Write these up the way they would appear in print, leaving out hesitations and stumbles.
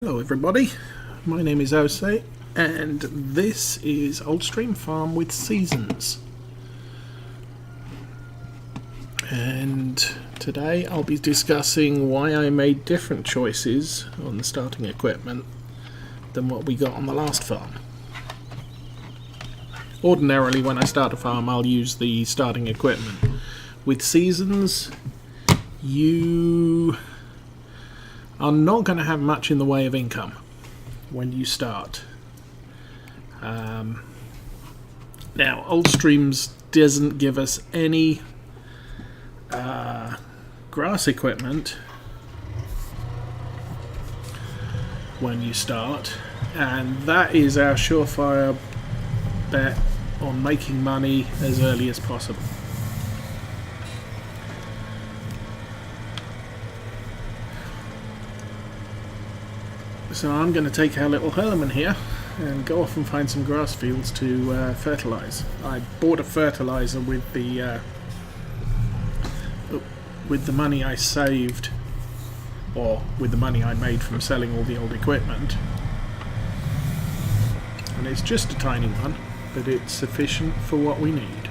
Hello everybody, my name is Ose and this is Oldstream Farm with Seasons. And today I'll be discussing why I made different choices on the starting equipment than what we got on the last farm. Ordinarily when I start a farm I'll use the starting equipment. With Seasons you are not going to have much in the way of income when you start. Now, Oldstreams doesn't give us any grass equipment when you start, and that is our surefire bet on making money as early as possible. So I'm going to take our little Hurleman here and go off and find some grass fields to fertilise. I bought a fertiliser with the money I saved, or with the money I made from selling all the old equipment. And it's just a tiny one, but it's sufficient for what we need,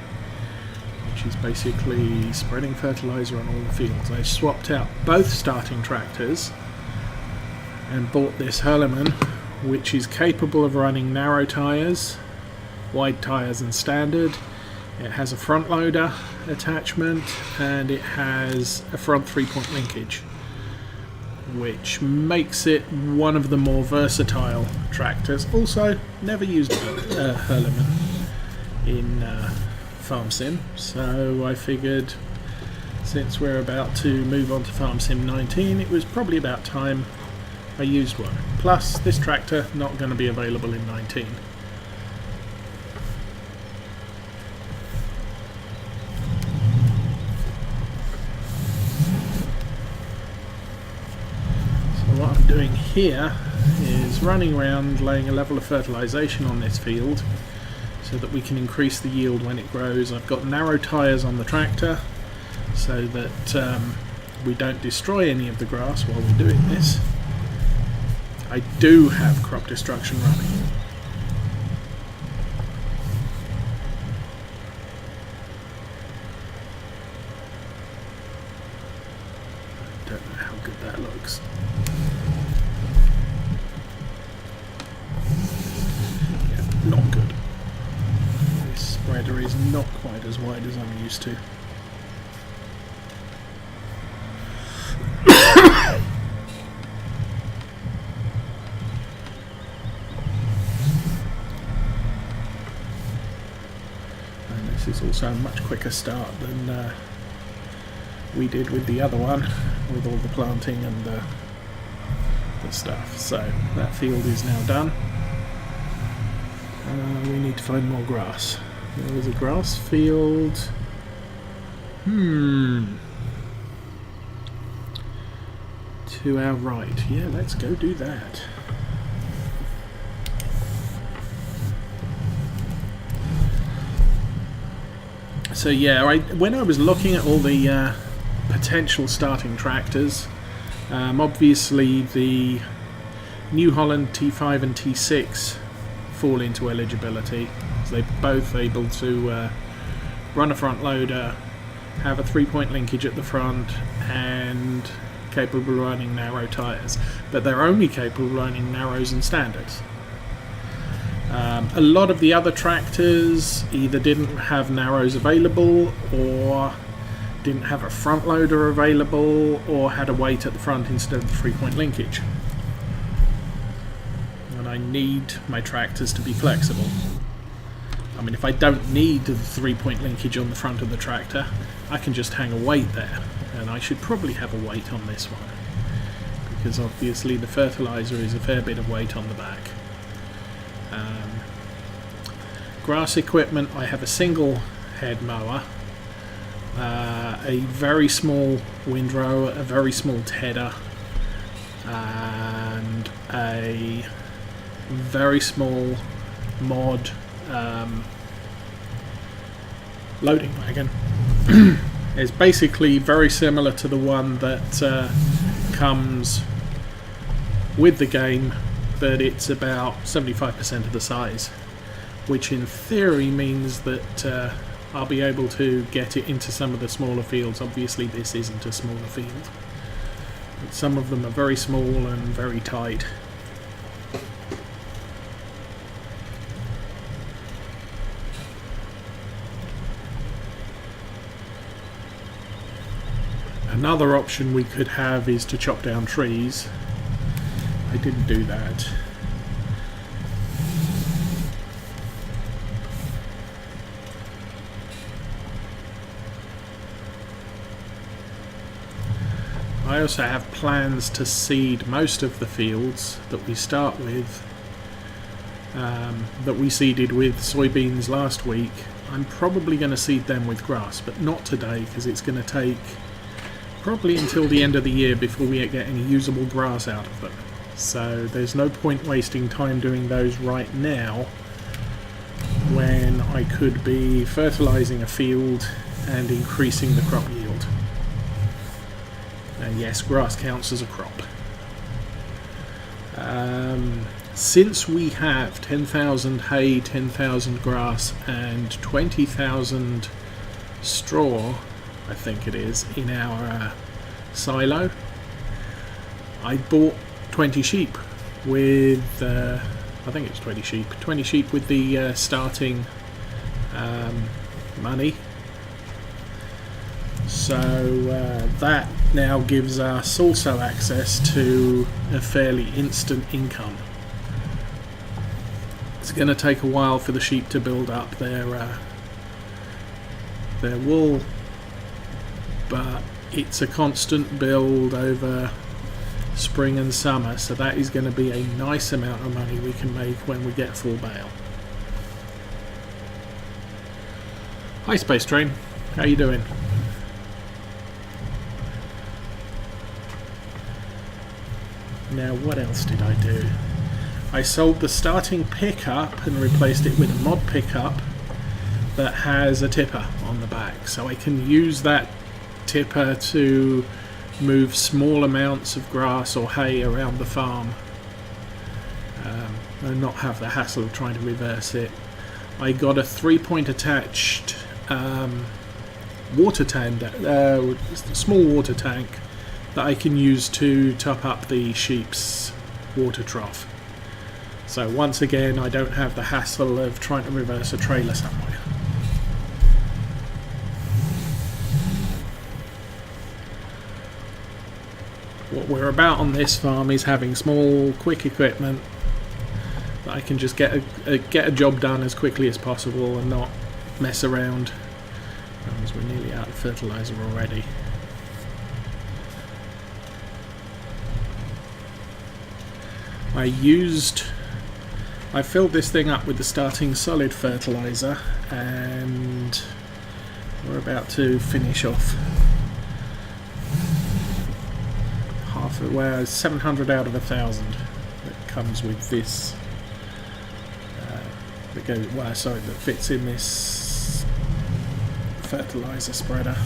which is basically spreading fertiliser on all the fields. I swapped out both starting tractors and bought this Hurleman, which is capable of running narrow tyres, wide tyres and standard. It has a front loader attachment and it has a front 3-point linkage, which makes it one of the more versatile tractors. Also, never used a Hurleman in Farm Sim, so I figured since we're about to move on to Farm Sim 19 it was probably about time I used one. Plus, this tractor not going to be available in 19. So what I'm doing here is running around laying a level of fertilisation on this field so that we can increase the yield when it grows. I've got narrow tyres on the tractor so that we don't destroy any of the grass while we're doing this. I do have crop destruction running. I don't know how good that looks. Yeah, not good. This spreader is not quite as wide as I'm used to. This is also a much quicker start than we did with the other one, with all the planting and the stuff. So that field is now done. We need to find more grass. There is a grass field. To our right. Yeah, let's go do that. So yeah, when I was looking at all the potential starting tractors, obviously the New Holland T5 and T6 fall into eligibility. So they're both able to run a front loader, have a 3-point linkage at the front, and capable of running narrow tyres. But they're only capable of running narrows and standards. A lot of the other tractors either didn't have narrows available, or didn't have a front loader available, or had a weight at the front instead of the 3-point linkage. And I need my tractors to be flexible. I mean, if I don't need the 3-point linkage on the front of the tractor, I can just hang a weight there, and I should probably have a weight on this one, because obviously the fertiliser is a fair bit of weight on the back. Grass equipment, I have a single head mower, a very small windrower, a very small tedder, and a very small mod loading wagon. It's basically very similar to the one that comes with the game, but it's about 75% of the size, which in theory means that I'll be able to get it into some of the smaller fields. Obviously this isn't a smaller field, but some of them are very small and very tight. Another option we could have is to chop down trees. I didn't do that. I also have plans to seed most of the fields that we start with, that we seeded with soybeans last week. I'm probably going to seed them with grass, but not today, because it's going to take probably until the end of the year before we get any usable grass out of them. So there's no point wasting time doing those right now when I could be fertilizing a field and increasing the crop yield. And yes, grass counts as a crop. Since we have 10,000 hay, 10,000 grass and 20,000 straw, I think it is, in our silo, I bought 20 sheep with, I think it's 20 sheep with the starting money. So that now gives us also access to a fairly instant income. It's going to take a while for the sheep to build up their wool, but it's a constant build over spring and summer, so that is going to be a nice amount of money we can make when we get full bale. Hi Space Train, how you doing? Now what else did I do? I sold the starting pickup and replaced it with a mod pickup that has a tipper on the back, so I can use that tipper to move small amounts of grass or hay around the farm and not have the hassle of trying to reverse it. I got a 3-point attached water tank, small water tank that I can use to top up the sheep's water trough. So once again, I don't have the hassle of trying to reverse a trailer somewhere. What we're about on this farm is having small, quick equipment that I can just get a job done as quickly as possible and not mess around, because we're nearly out of fertilizer already. I filled this thing up with the starting solid fertilizer, and we're about to finish off half of, well, 700 out of 1,000 that comes with this that fits in this fertilizer spreader.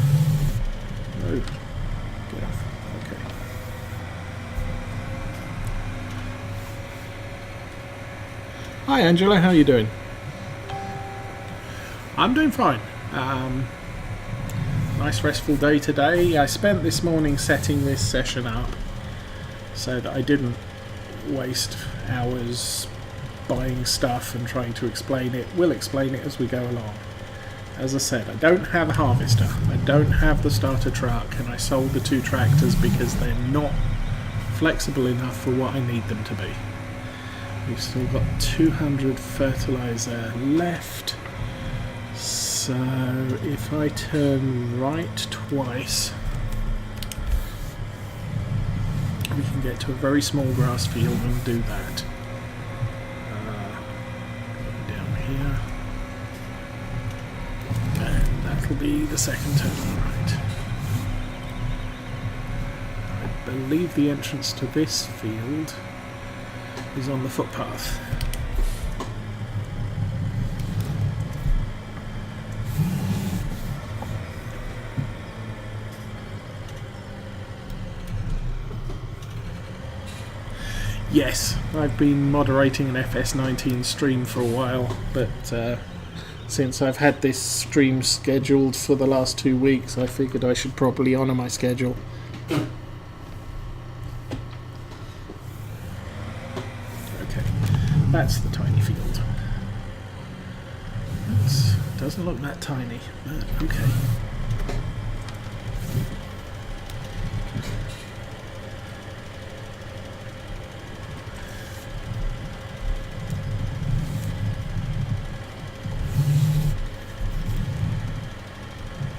Oh, get off. Okay. Hi Angela, how are you doing? I'm doing fine. Nice restful day today. I spent this morning setting this session up so that I didn't waste hours buying stuff and trying to explain it. We'll explain it as we go along. As I said, I don't have a harvester, I don't have the starter truck, and I sold the 2 tractors because they're not flexible enough for what I need them to be. We've still got 200 fertilizer left, so if I turn right twice we can get to a very small grass field and do that. Down here, and that'll be the second turn on the right. I believe the entrance to this field is on the footpath. Yes, I've been moderating an FS19 stream for a while, but since I've had this stream scheduled for the last 2 weeks, I figured I should probably honour my schedule. Okay, that's the tiny field. It doesn't look that tiny, but okay.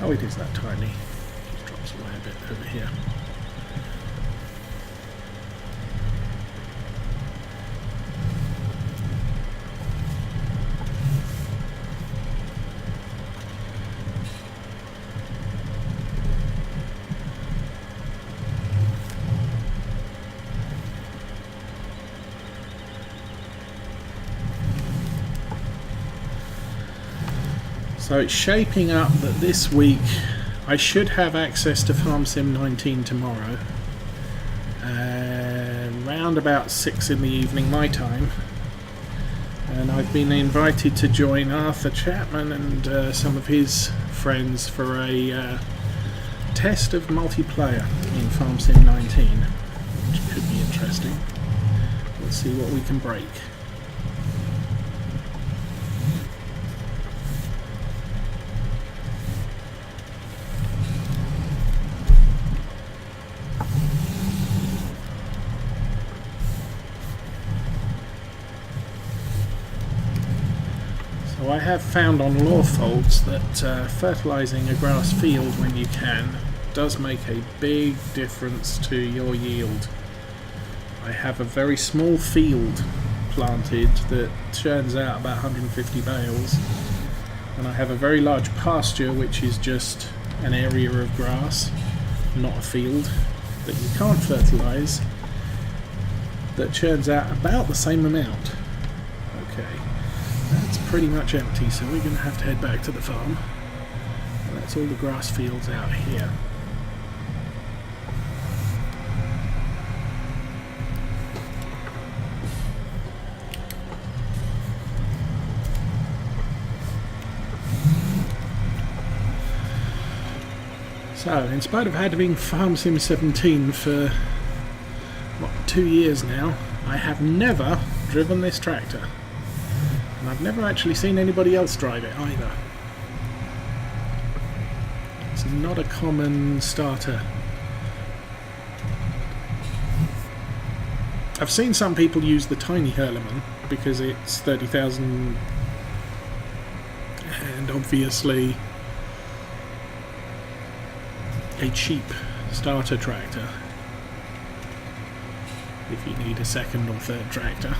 Oh, it is that tiny. Just drops away a bit over here. So it's shaping up that this week I should have access to FarmSim 19 tomorrow, round about 6 in the evening my time, and I've been invited to join Arthur Chapman and some of his friends for a test of multiplayer in FarmSim 19, which could be interesting. Let's see what we can break. So I have found on Lawfolds that fertilising a grass field when you can does make a big difference to your yield. I have a very small field planted that churns out about 150 bales, and I have a very large pasture which is just an area of grass, not a field, that you can't fertilise, that churns out about the same amount. Okay, that's pretty much empty, so we're going to have to head back to the farm. And that's all the grass fields out here. So, in spite of having FarmSim 17 for, 2 years now, I have never driven this tractor. And I've never actually seen anybody else drive it either. It's not a common starter. I've seen some people use the tiny Hurleman because it's 30,000 and obviously a cheap starter tractor if you need a second or third tractor.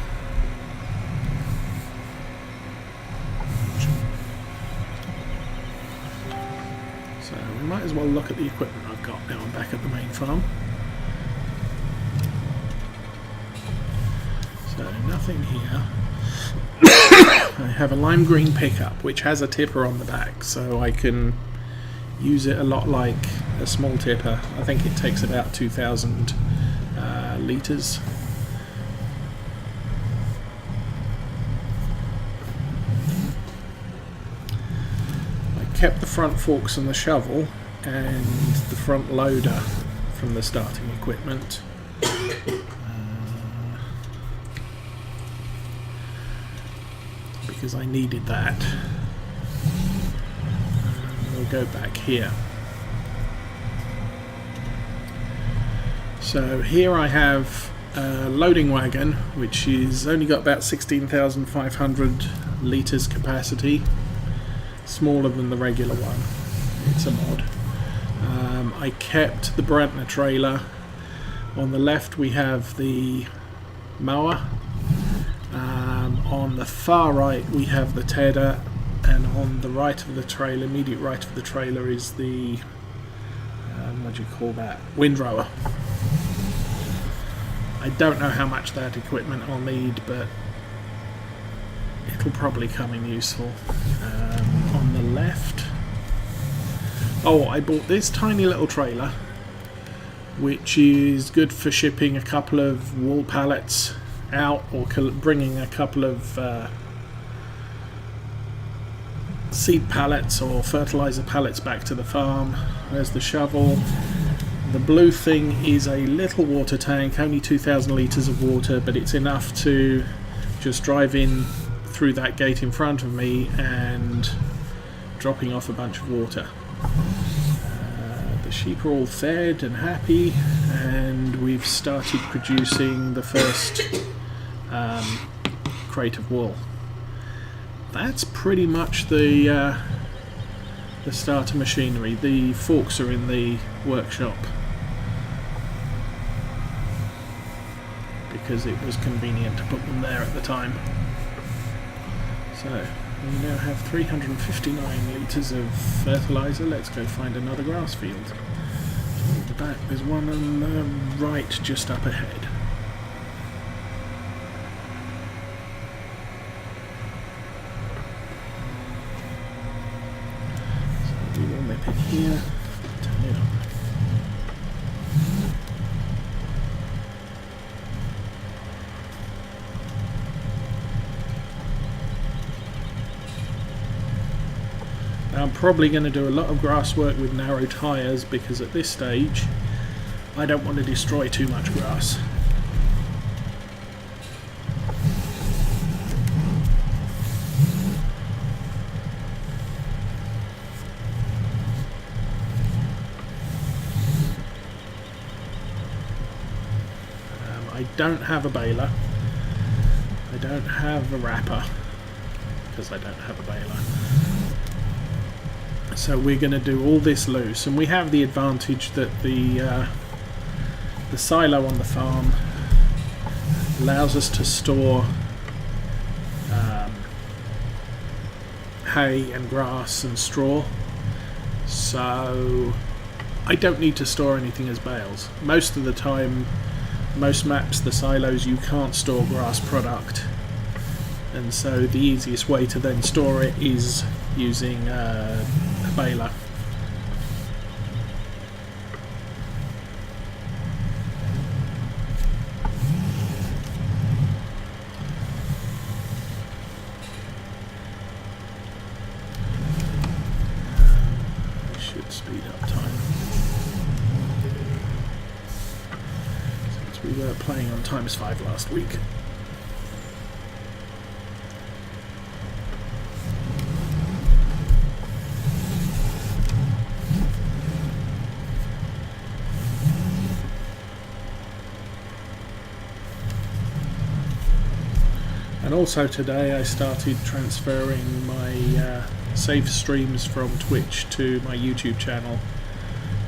So we might as well look at the equipment I've got now I'm back at the main farm. So nothing here. I have a lime green pickup which has a tipper on the back, so I can use it a lot like a small tipper. I think it takes about 2,000 litres. I kept the front forks and the shovel and the front loader from the starting equipment. Because I needed that. We'll go back here. So here I have a loading wagon which is only got about 16,500 litres capacity, smaller than the regular one. It's a mod. I kept the Brantner trailer. On the left we have the mower. On the far right we have the tedder, and on the right of the trailer, immediate right of the trailer, is the what do you call that? Windrower. I don't know how much that equipment I'll need, but it'll probably come in useful. On the left, oh, I bought this tiny little trailer which is good for shipping a couple of wool pallets out or bringing a couple of seed pallets or fertilizer pallets back to the farm. There's the shovel. The blue thing is a little water tank, only 2,000 litres of water, but it's enough to just drive in through that gate in front of me and dropping off a bunch of water. The sheep are all fed and happy, and we've started producing the first crate of wool. That's pretty much the starter machinery. The forks are in the workshop because it was convenient to put them there at the time. So we now have 359 litres of fertiliser. Let's go find another grass field. At the back there's one on the right just up ahead. So we will nip in here, turn it on. I'm probably going to do a lot of grass work with narrow tyres because at this stage I don't want to destroy too much grass. I don't have a baler. I don't have a wrapper because I don't have a baler. So we're going to do all this loose, and we have the advantage that the silo on the farm allows us to store hay and grass and straw, so I don't need to store anything as bales. Most of the time, most maps, the silos, you can't store grass product, and so the easiest way to then store it is using a baler. I should speed up time, since we were playing on ×5 last week. And also today I started transferring my save streams from Twitch to my YouTube channel,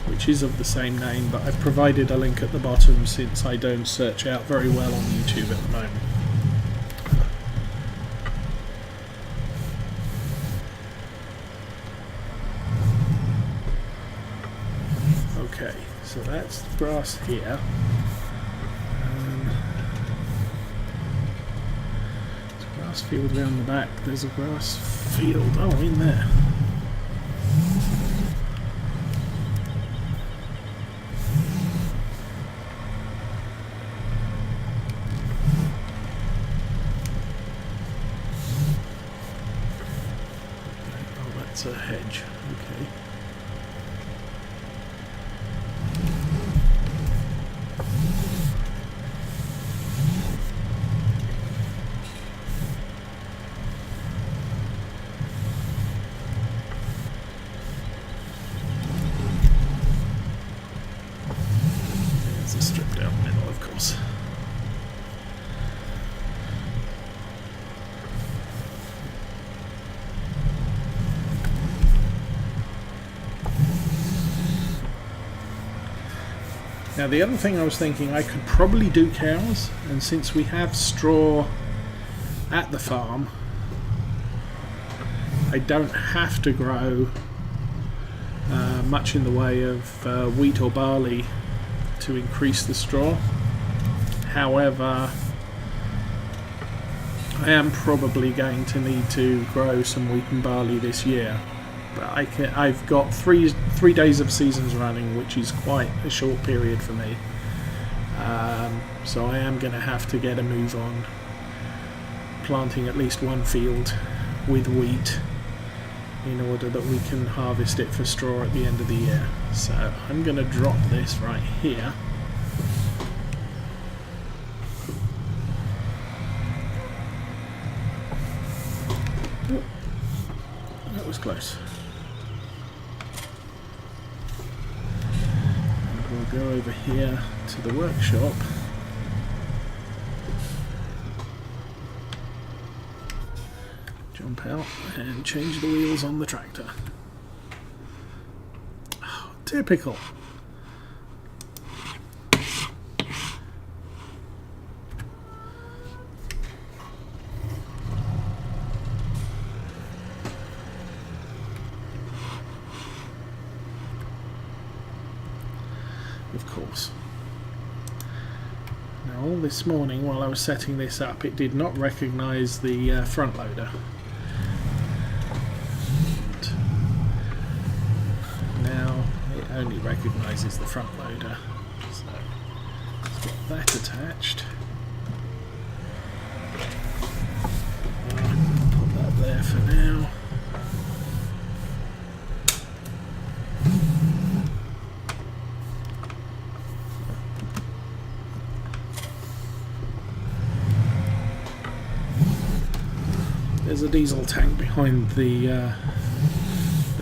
which is of the same name, but I've provided a link at the bottom since I don't search out very well on YouTube at the moment. Okay, so that's the grass here. Field around the back. There's a grass field. Oh, in there. Oh, that's a hedge. Okay. Now the other thing I was thinking, I could probably do cows, and since we have straw at the farm, I don't have to grow much in the way of wheat or barley to increase the straw. However, I am probably going to need to grow some wheat and barley this year. But I've got three days of seasons running, which is quite a short period for me. So I am going to have to get a move on planting at least one field with wheat in order that we can harvest it for straw at the end of the year. So I'm going to drop this right here. Oh, that was close. And we'll go over here to the workshop. Jump out and change the wheels on the tractor. Oh, typical. Of course. Now all this morning while I was setting this up, it did not recognise the front loader. Only recognises the front loader, so let's get that attached. Put that there for now. There's a diesel tank behind the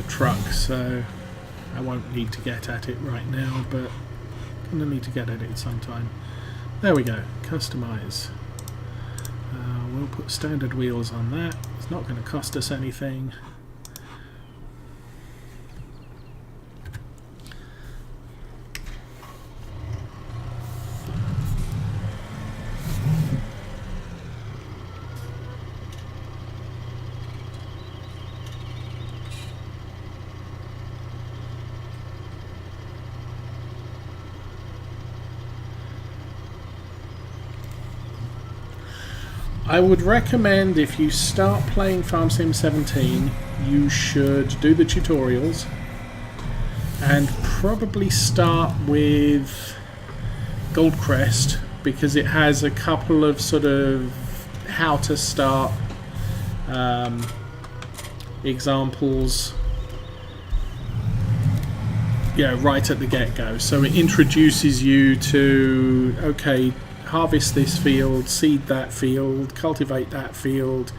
truck, so I won't need to get at it right now, but I'm going to need to get at it sometime. There we go, customize. We'll put standard wheels on that. It's not going to cost us anything. I would recommend, if you start playing Farm Sim 17, you should do the tutorials and probably start with Goldcrest, because it has a couple of sort of how to start examples, yeah, right at the get-go. So it introduces you to, okay, harvest this field, seed that field, cultivate that field.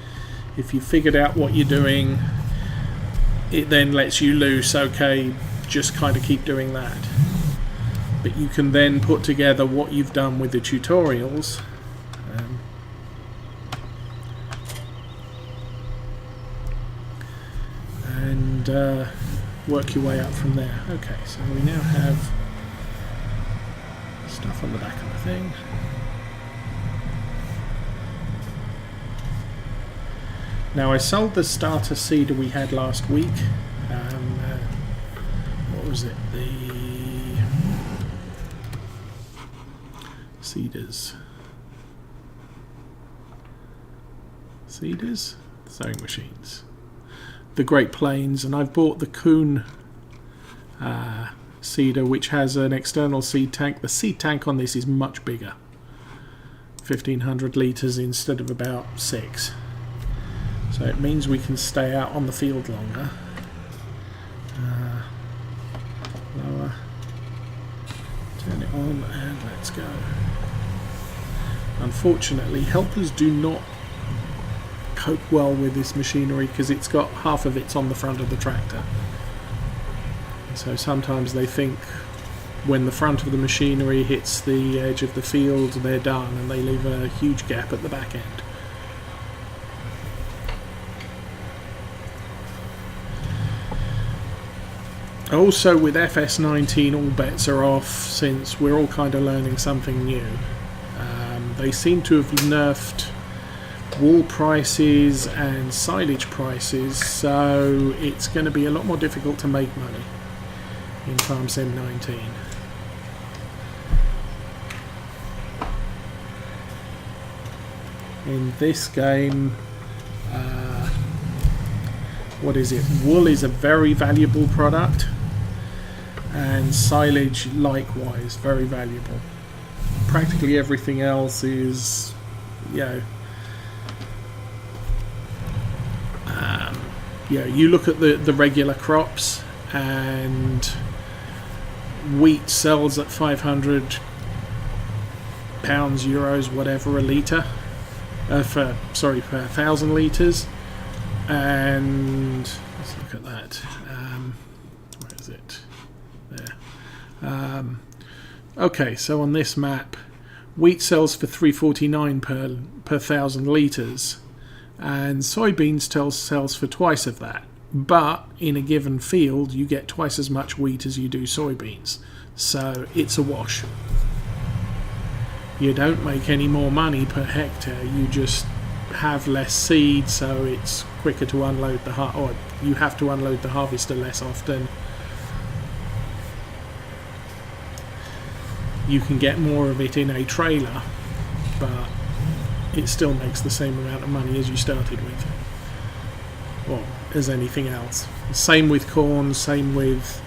If you figured out what you're doing, it then lets you loose, okay, just kind of keep doing that. But you can then put together what you've done with the tutorials and work your way up from there. Okay, so we now have stuff on the back of the thing. Now I sold the starter seeder we had last week. What was it? The seeders. Sewing machines. The Great Plains, and I've bought the Kuhn seeder, which has an external seed tank. The seed tank on this is much bigger, 1500 litres instead of about 6. So it means we can stay out on the field longer. Lower, turn it on, and let's go. Unfortunately, helpers do not cope well with this machinery because it's got half of it's on the front of the tractor. So sometimes they think when the front of the machinery hits the edge of the field, they're done, and they leave a huge gap at the back end. Also with FS19 all bets are off, since we're all kind of learning something new. They seem to have nerfed wool prices and silage prices, so it's going to be a lot more difficult to make money in Farm Sim 19. In this game, what is it? Wool is a very valuable product, and silage likewise very valuable. practically everything else is, you know, you look at the regular crops, and wheat sells at 500 pounds, euros, whatever a litre, per 1,000 litres. And let's look at that. Where is it? There. Okay, so on this map, wheat sells for 3.49 per 1,000 litres, and soybeans sells for twice of that. But in a given field, you get twice as much wheat as you do soybeans, so it's a wash. You don't make any more money per hectare. You just have less seed, so it's quicker to unload or you have to unload the harvester less often. You can get more of it in a trailer, but it still makes the same amount of money as you started with, or as anything else. Same with corn, same with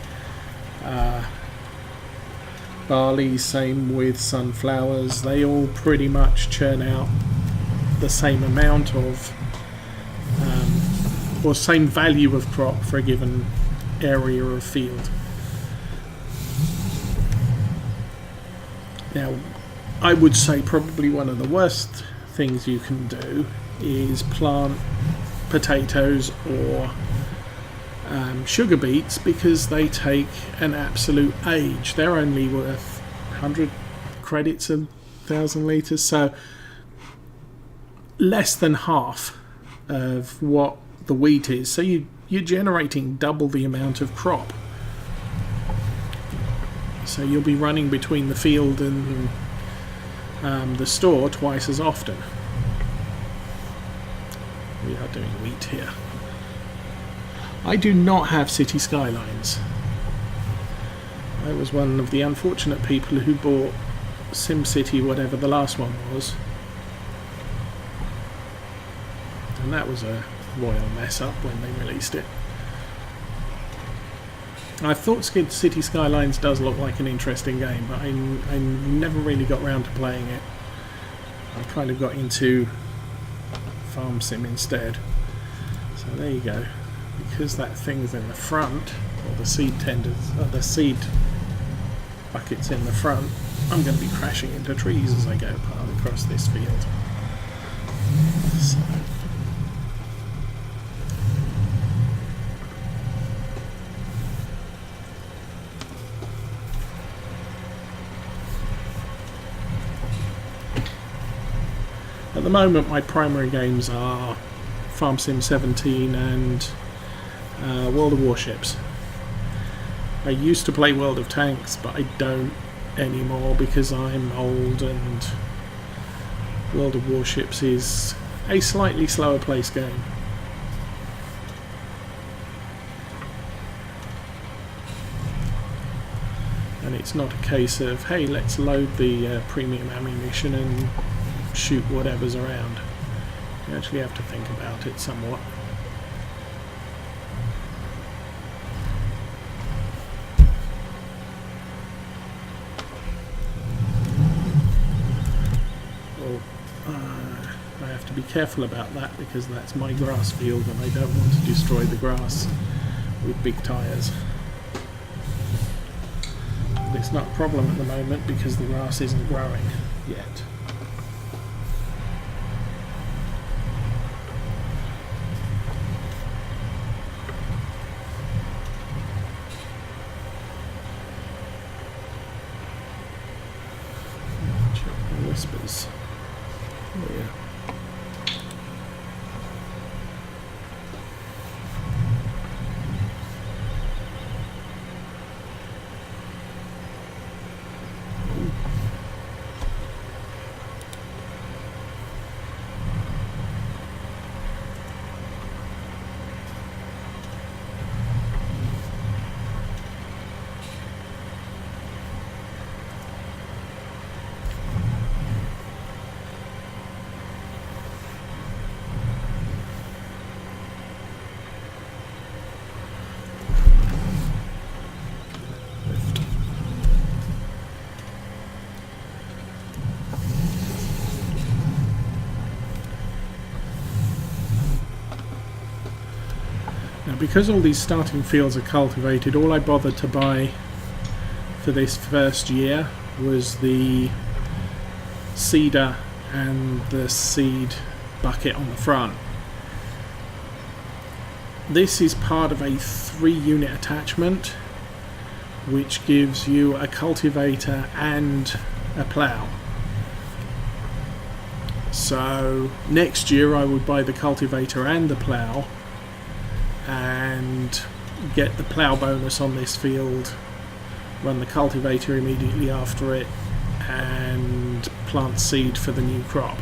barley, same with sunflowers. They all pretty much churn out the same amount of or same value of crop for a given area of field. Now, I would say probably one of the worst things you can do is plant potatoes or sugar beets, because they take an absolute age. They're only worth 100 credits a 1,000 litres, so less than half of what the wheat is. So you're generating double the amount of crop. So you'll be running between the field and the store twice as often. We are doing wheat here. I do not have City Skylines. I was one of the unfortunate people who bought SimCity, whatever the last one was. And that was a royal mess up when they released it. I thought City Skylines does look like an interesting game, but I never really got round to playing it. I kind of got into Farm Sim instead. So there you go. Because that thing's in the front, or the seed tenders, or the seed buckets in the front, I'm going to be crashing into trees as I go across this field. So. At the moment, my primary games are Farm Sim 17 and World of Warships. I used to play World of Tanks, but I don't anymore because I'm old, and World of Warships is a slightly slower paced game. And it's not a case of, hey, let's load the premium ammunition and shoot whatever's around. You actually have to think about it somewhat. I have to be careful about that because that's my grass field and I don't want to destroy the grass with big tyres. But it's not a problem at the moment because the grass isn't growing yet. Whispers. Oh yeah. because all these starting fields are cultivated, all I bothered to buy for this first year was the seeder and the seed bucket on the front. This is part of a 3-unit attachment which gives you a cultivator and a plough. So next year I would buy the cultivator and the plough and get the plough bonus on this field, run the cultivator immediately after it, and plant seed for the new crop.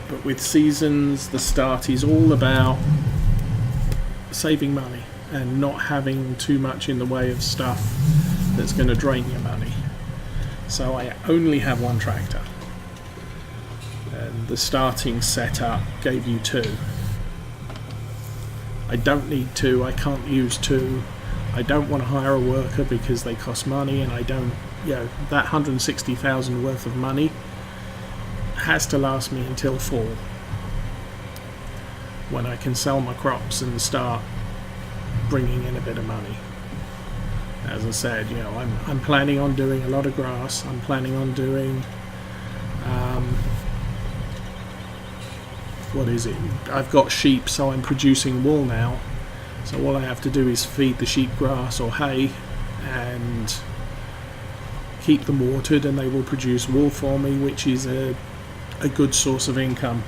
But with seasons, the start is all about saving money and not having too much in the way of stuff that's going to drain your money. So I only have one tractor, and the starting setup gave you 2. I don't need 2, I can't use 2. I don't want to hire a worker because they cost money, and I don't, that 160,000 worth of money has to last me until fall, when I can sell my crops and start bringing in a bit of money. As I said, I'm planning on doing a lot of grass. I'm planning on doing what is it? I've got sheep, so I'm producing wool now. So all I have to do is feed the sheep grass or hay and keep them watered, and they will produce wool for me, which is a good source of income.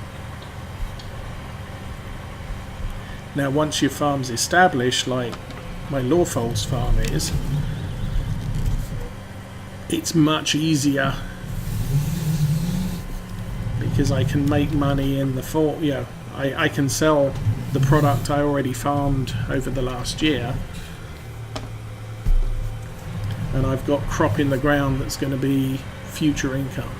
Now, once your farm's established, like my Lawfolds farm is, it's much easier because I can make money in the fall. I can sell the product I already farmed over the last year, and I've got crop in the ground that's going to be future income.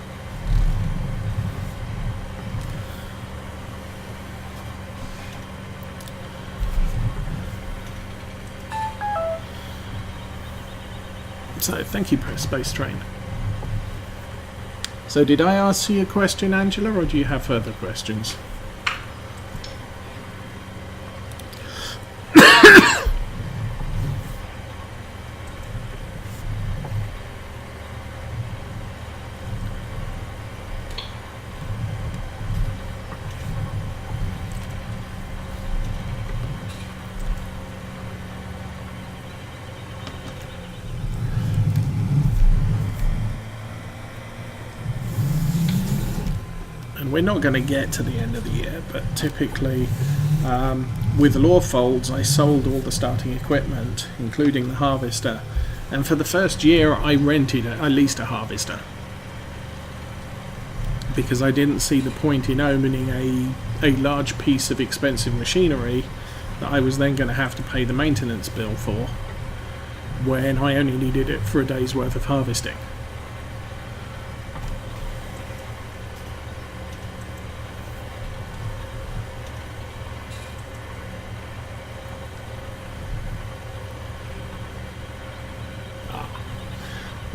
So thank you, Space Train. So did I ask you a question, Angela, or do you have further questions? We're not going to get to the end of the year, but typically with Lawfolds I sold all the starting equipment, including the harvester, and for the first year I leased a harvester because I didn't see the point in owning a large piece of expensive machinery that I was then going to have to pay the maintenance bill for when I only needed it for a day's worth of harvesting.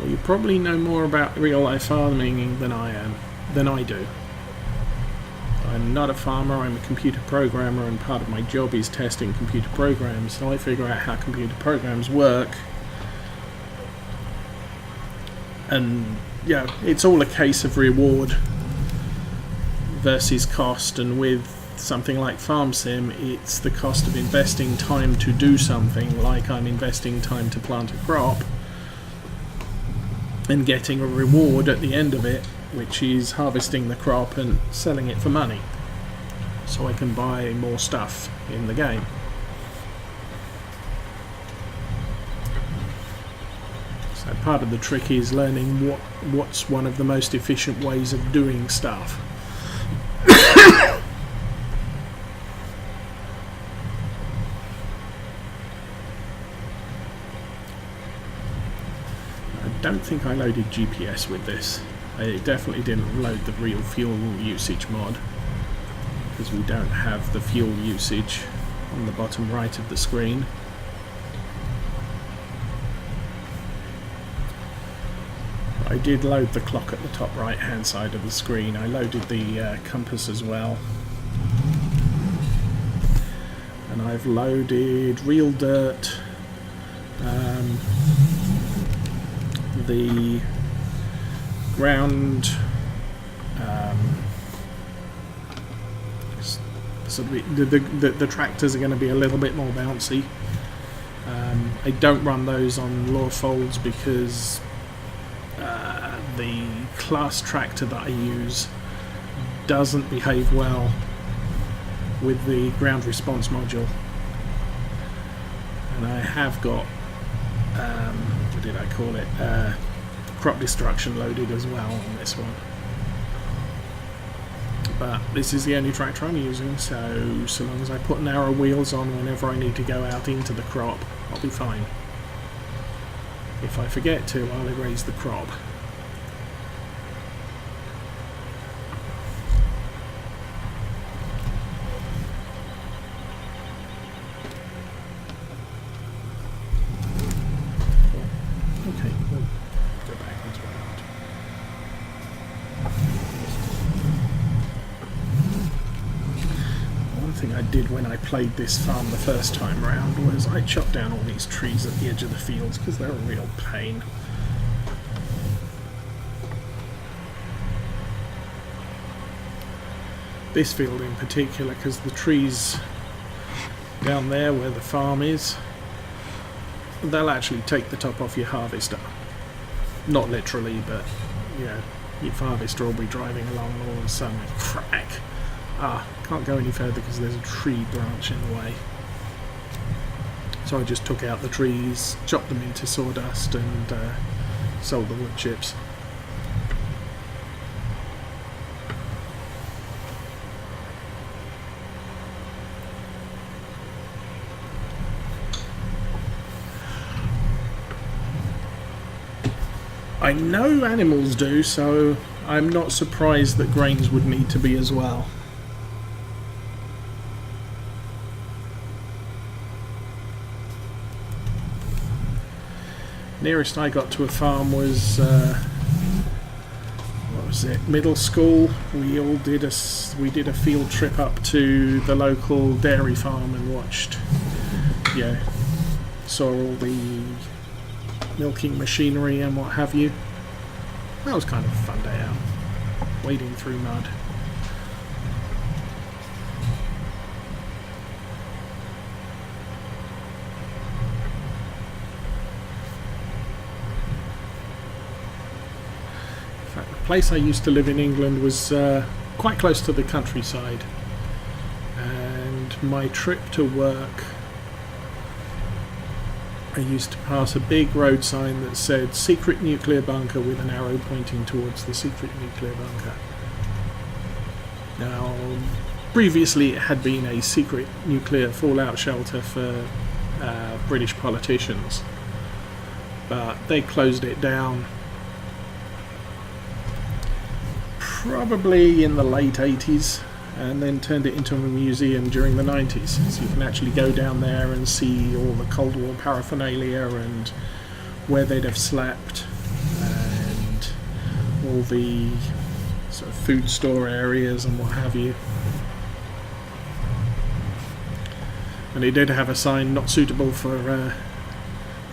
Well, you probably know more about real-life farming than I do. I'm not a farmer, I'm a computer programmer, and part of my job is testing computer programs, so I figure out how computer programs work. And it's all a case of reward versus cost, and with something like FarmSim, it's the cost of investing time to do something, like I'm investing time to plant a crop, and getting a reward at the end of it, which is harvesting the crop and selling it for money, so I can buy more stuff in the game. So part of the trick is learning what's one of the most efficient ways of doing stuff. I don't think I loaded GPS with this. I definitely didn't load the real fuel usage mod, because we don't have the fuel usage on the bottom right of the screen. I did load the clock at the top right hand side of the screen. I loaded the compass as well. and I've loaded real dirt, the ground, so the tractors are going to be a little bit more bouncy. I don't run those on lower folds because the class tractor that I use doesn't behave well with the ground response module, and I have got what did I call it, crop destruction loaded as well on this one, but this is the only tractor I'm using, so long as I put narrow wheels on whenever I need to go out into the crop, I'll be fine. If I forget to, I'll erase the crop. Okay, we'll go backwards around. One thing I did when I played this farm the first time round was I chopped down all these trees at the edge of the fields because they're a real pain. This field in particular, because the trees down there where the farm is, they'll actually take the top off your harvester. Not literally, but you know, your harvester will be driving along and all of a sudden crack. Can't go any further because there's a tree branch in the way. So I just took out the trees, chopped them into sawdust and sold the wood chips. I know animals do, so I'm not surprised that grains would need to be as well. Nearest I got to a farm was what was it? Middle school. We all did a field trip up to the local dairy farm and watched, saw all the milking machinery and what have you. That was kind of a fun day out, wading through mud. In fact, the place I used to live in England was quite close to the countryside, and my trip to work, I used to pass a big road sign that said secret nuclear bunker with an arrow pointing towards the secret nuclear bunker. Now, previously it had been a secret nuclear fallout shelter for British politicians, but they closed it down probably in the late 80s and then turned it into a museum during the 90s. So you can actually go down there and see all the Cold War paraphernalia and where they'd have slept and all the sort of food store areas and what have you. And it did have a sign not suitable for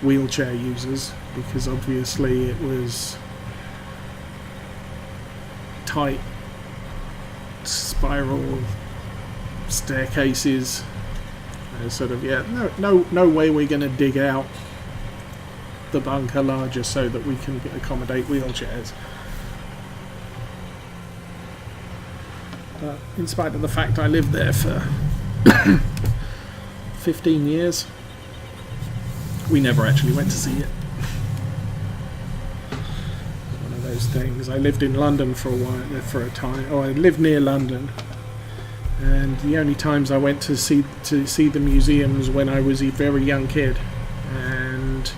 wheelchair users, because obviously it was tight spiral staircases, sort of no way we're going to dig out the bunker larger so that we can accommodate wheelchairs. But in spite of the fact I lived there for 15 years, we never actually went to see it. One of those things. I lived in London for a while, for a time. I lived near London, and the only times I went to see the museums when I was a very young kid, and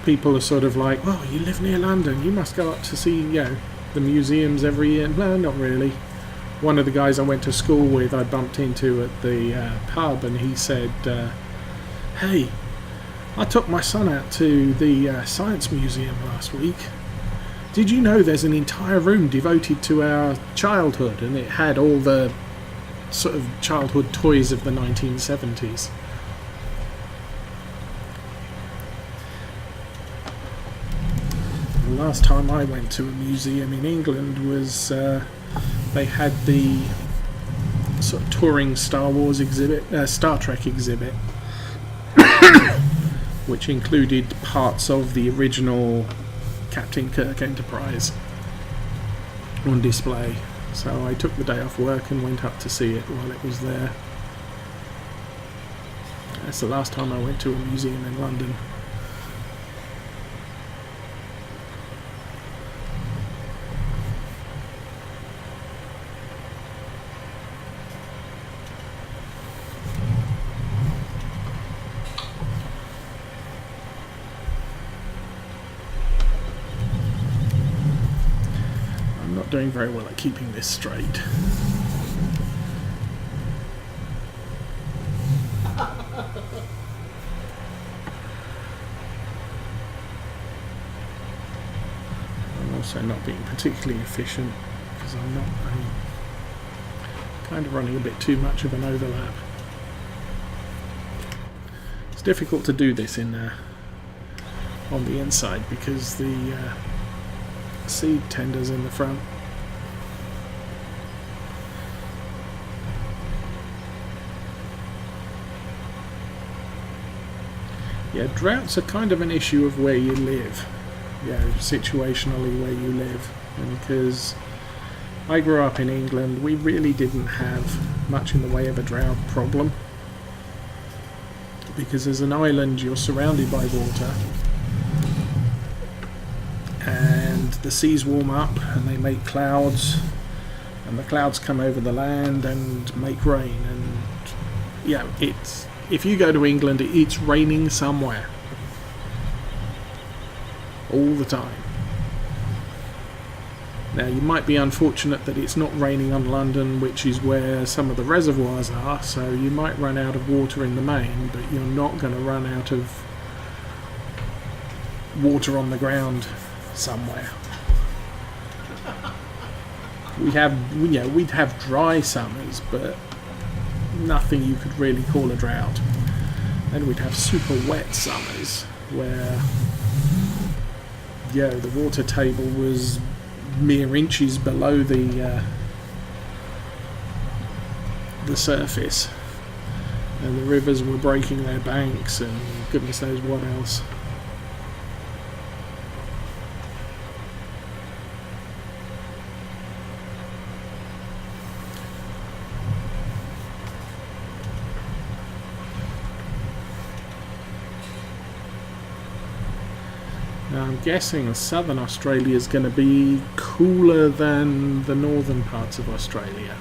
people are sort of like, "Well, you live near London, you must go up to see the museums every year." No, not really. One of the guys I went to school with, I bumped into at the pub, and he said, "Hey, I took my son out to the Science Museum last week. Did you know there's an entire room devoted to our childhood, and it had all the sort of childhood toys of the 1970s. The last time I went to a museum in England was they had the sort of touring Star Wars exhibit, Star Trek exhibit, which included parts of the original Captain Kirk Enterprise on display. So I took the day off work and went up to see it while it was there. That's the last time I went to a museum in London. Doing very well at keeping this straight. I'm also not being particularly efficient because I'm kind of running a bit too much of an overlap. It's difficult to do this in on the inside because the seed tenders in the front. Yeah, droughts are kind of an issue of where you live, situationally where you live. And because I grew up in England, we really didn't have much in the way of a drought problem. Because as an island, you're surrounded by water, and the seas warm up and they make clouds, and the clouds come over the land and make rain. And if you go to England, it's raining somewhere all the time. Now, you might be unfortunate that it's not raining on London, which is where some of the reservoirs are, so you might run out of water in the main, but you're not going to run out of water on the ground somewhere. We'd have dry summers, but nothing you could really call a drought. Then we'd have super wet summers where the water table was mere inches below the surface, and the rivers were breaking their banks and goodness knows what else. Now, I'm guessing southern Australia is going to be cooler than the northern parts of Australia.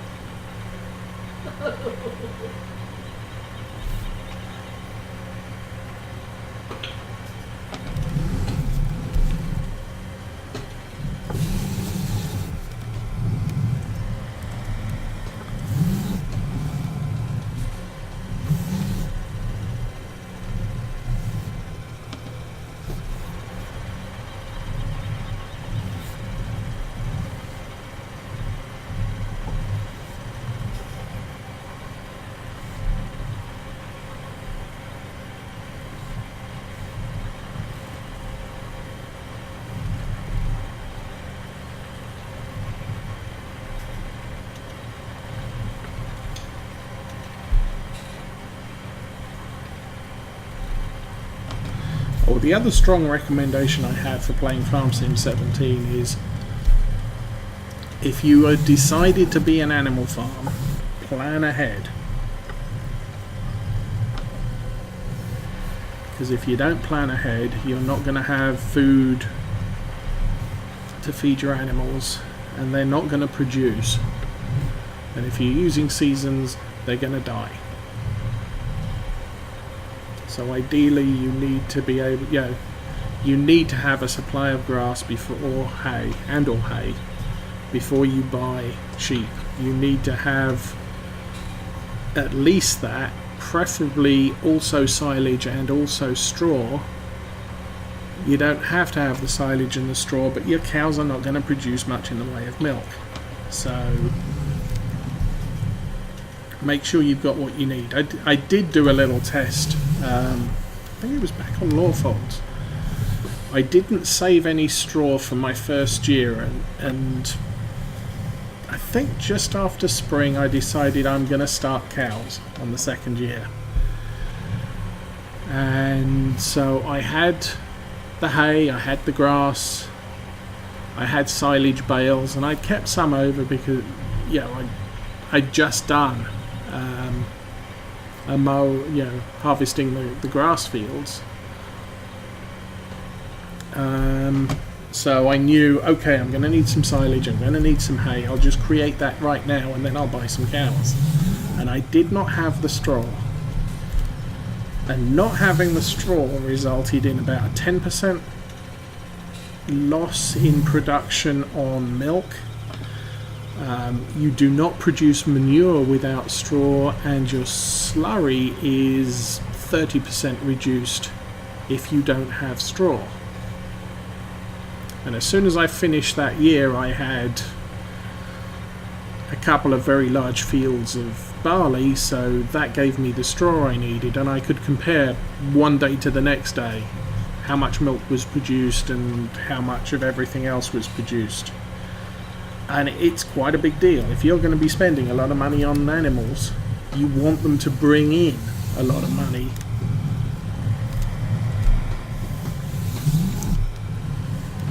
The other strong recommendation I have for playing Farm Sim 17 is, if you are decided to be an Animal Farm, plan ahead. Because if you don't plan ahead, you're not going to have food to feed your animals, and they're not going to produce. And if you're using seasons, they're going to die. So ideally, you need to be able, you need to have a supply of grass or hay before you buy sheep. You need to have at least that, preferably also silage and also straw. You don't have to have the silage and the straw, but your cows are not going to produce much in the way of milk. So make sure you've got what you need. I did do a little test. I think it was back on Lawfolds. I didn't save any straw for my first year, and I think just after spring I decided I'm going to start cows on the second year. And so I had the hay, I had the grass, I had silage bales, and I kept some over because, I'd just done harvesting the grass fields. So I knew, okay, I'm going to need some silage, I'm going to need some hay, I'll just create that right now and then I'll buy some cows. And I did not have the straw. And not having the straw resulted in about a 10% loss in production on milk. You do not produce manure without straw, and your slurry is 30% reduced if you don't have straw. And as soon as I finished that year, I had a couple of very large fields of barley, so that gave me the straw I needed, and I could compare one day to the next day how much milk was produced and how much of everything else was produced. And it's quite a big deal. If you're going to be spending a lot of money on animals, you want them to bring in a lot of money.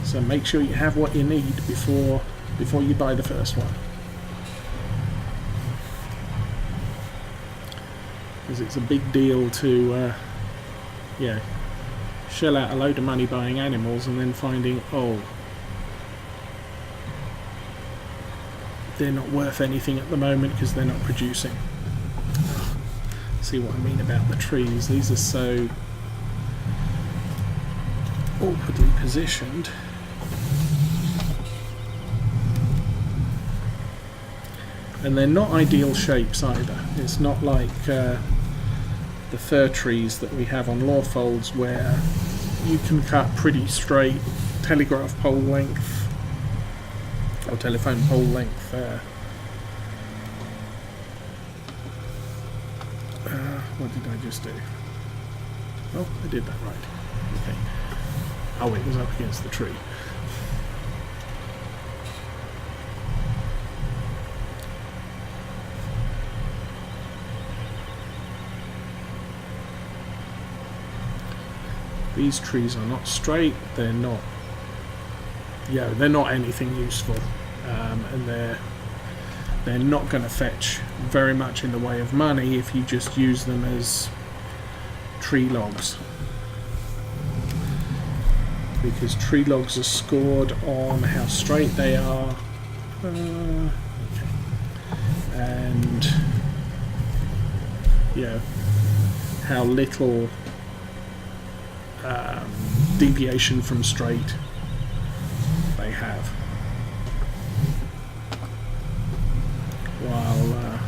So make sure you have what you need before you buy the first one. Because it's a big deal to shell out a load of money buying animals and then finding, they're not worth anything at the moment because they're not producing. See what I mean about the trees? These are so awkwardly positioned. And they're not ideal shapes either. It's not like the fir trees that we have on Lawfolds, where you can cut pretty straight telegraph pole length or telephone pole length. What did I just do? Oh, I did that right. Okay. Oh, it was up against the tree. These trees are not straight, they're not anything useful, and they're not going to fetch very much in the way of money if you just use them as tree logs, because tree logs are scored on how straight they are, and how little deviation from straight they have. While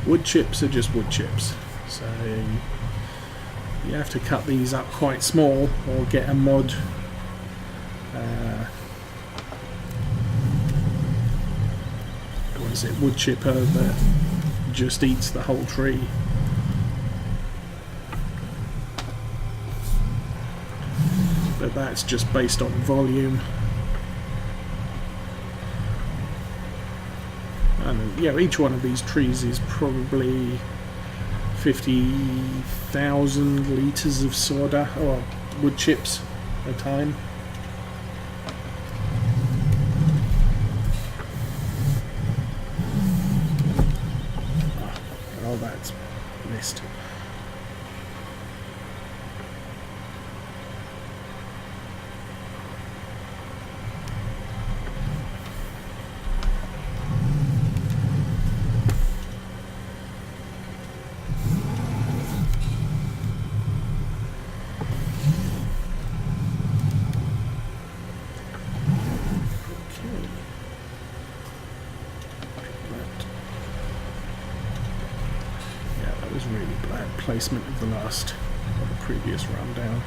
wood chips are just wood chips, so you have to cut these up quite small or get a mod wood chipper that just eats the whole tree. But that's just based on volume. And each one of these trees is probably 50,000 litres of sawdust or wood chips at a time. Oh, that's missed. Placement of the previous rundown.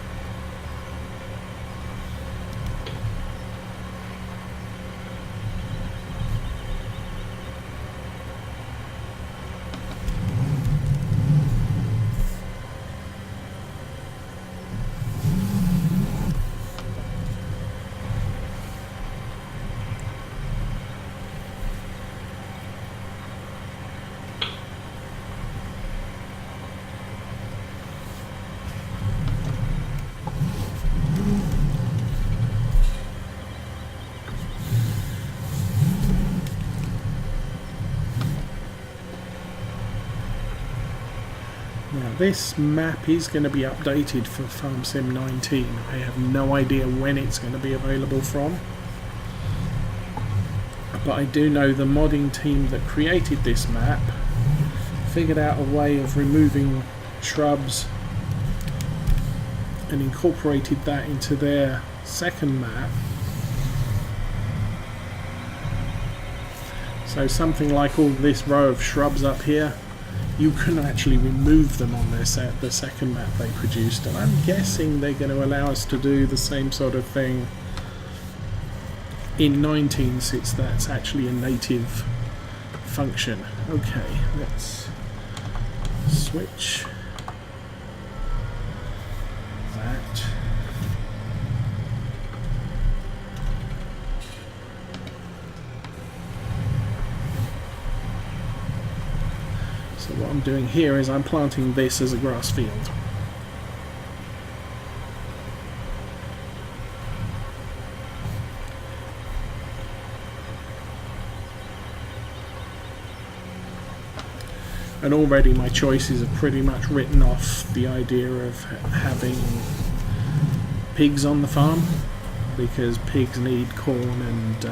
Now this map is going to be updated for FarmSim 19. I have no idea when it's going to be available from. But I do know the modding team that created this map figured out a way of removing shrubs and incorporated that into their second map. So something like all this row of shrubs up here, you can actually remove them on the second map they produced, and I'm guessing they're going to allow us to do the same sort of thing in 19, since that's actually a native function. Okay, let's switch that. So what I'm doing here is I'm planting this as a grass field. And already my choices have pretty much written off the idea of having pigs on the farm, because pigs need corn and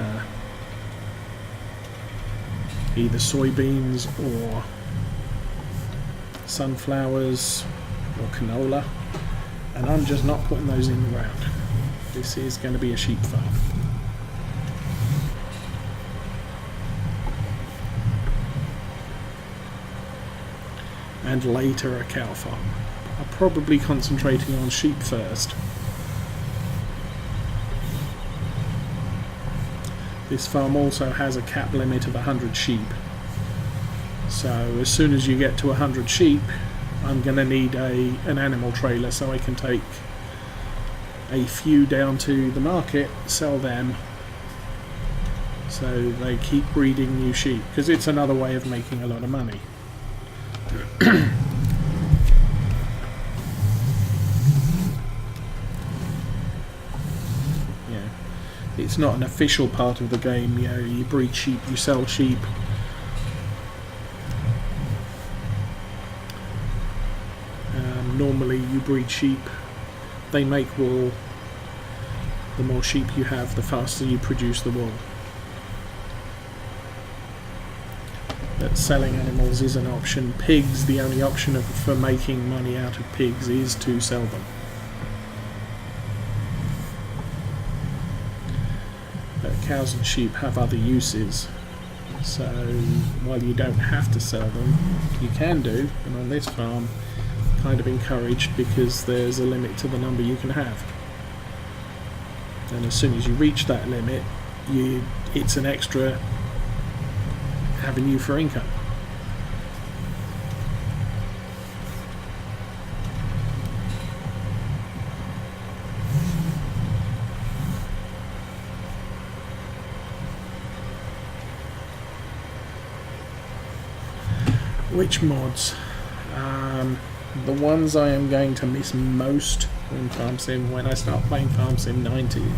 either soybeans or sunflowers or canola, and I'm just not putting those in the ground. This is going to be a sheep farm. And later a cow farm. I'm probably concentrating on sheep first. This farm also has a cap limit of 100 sheep. So as soon as you get to 100 sheep, I'm going to need an animal trailer so I can take a few down to the market, sell them, so they keep breeding new sheep, because it's another way of making a lot of money. Yeah, it's not an official part of the game. You know, you breed sheep, you sell sheep. Normally you breed sheep, they make wool. The more sheep you have, the faster you produce the wool. But selling animals is an option. Pigs, the only option for making money out of pigs is to sell them. But cows and sheep have other uses. So while you don't have to sell them, you can do, and on this farm kind of encouraged, because there's a limit to the number you can have, and as soon as you reach that limit, it's an extra avenue for income. Which mods? The ones I am going to miss most in FarmSim when I start playing FarmSim 19.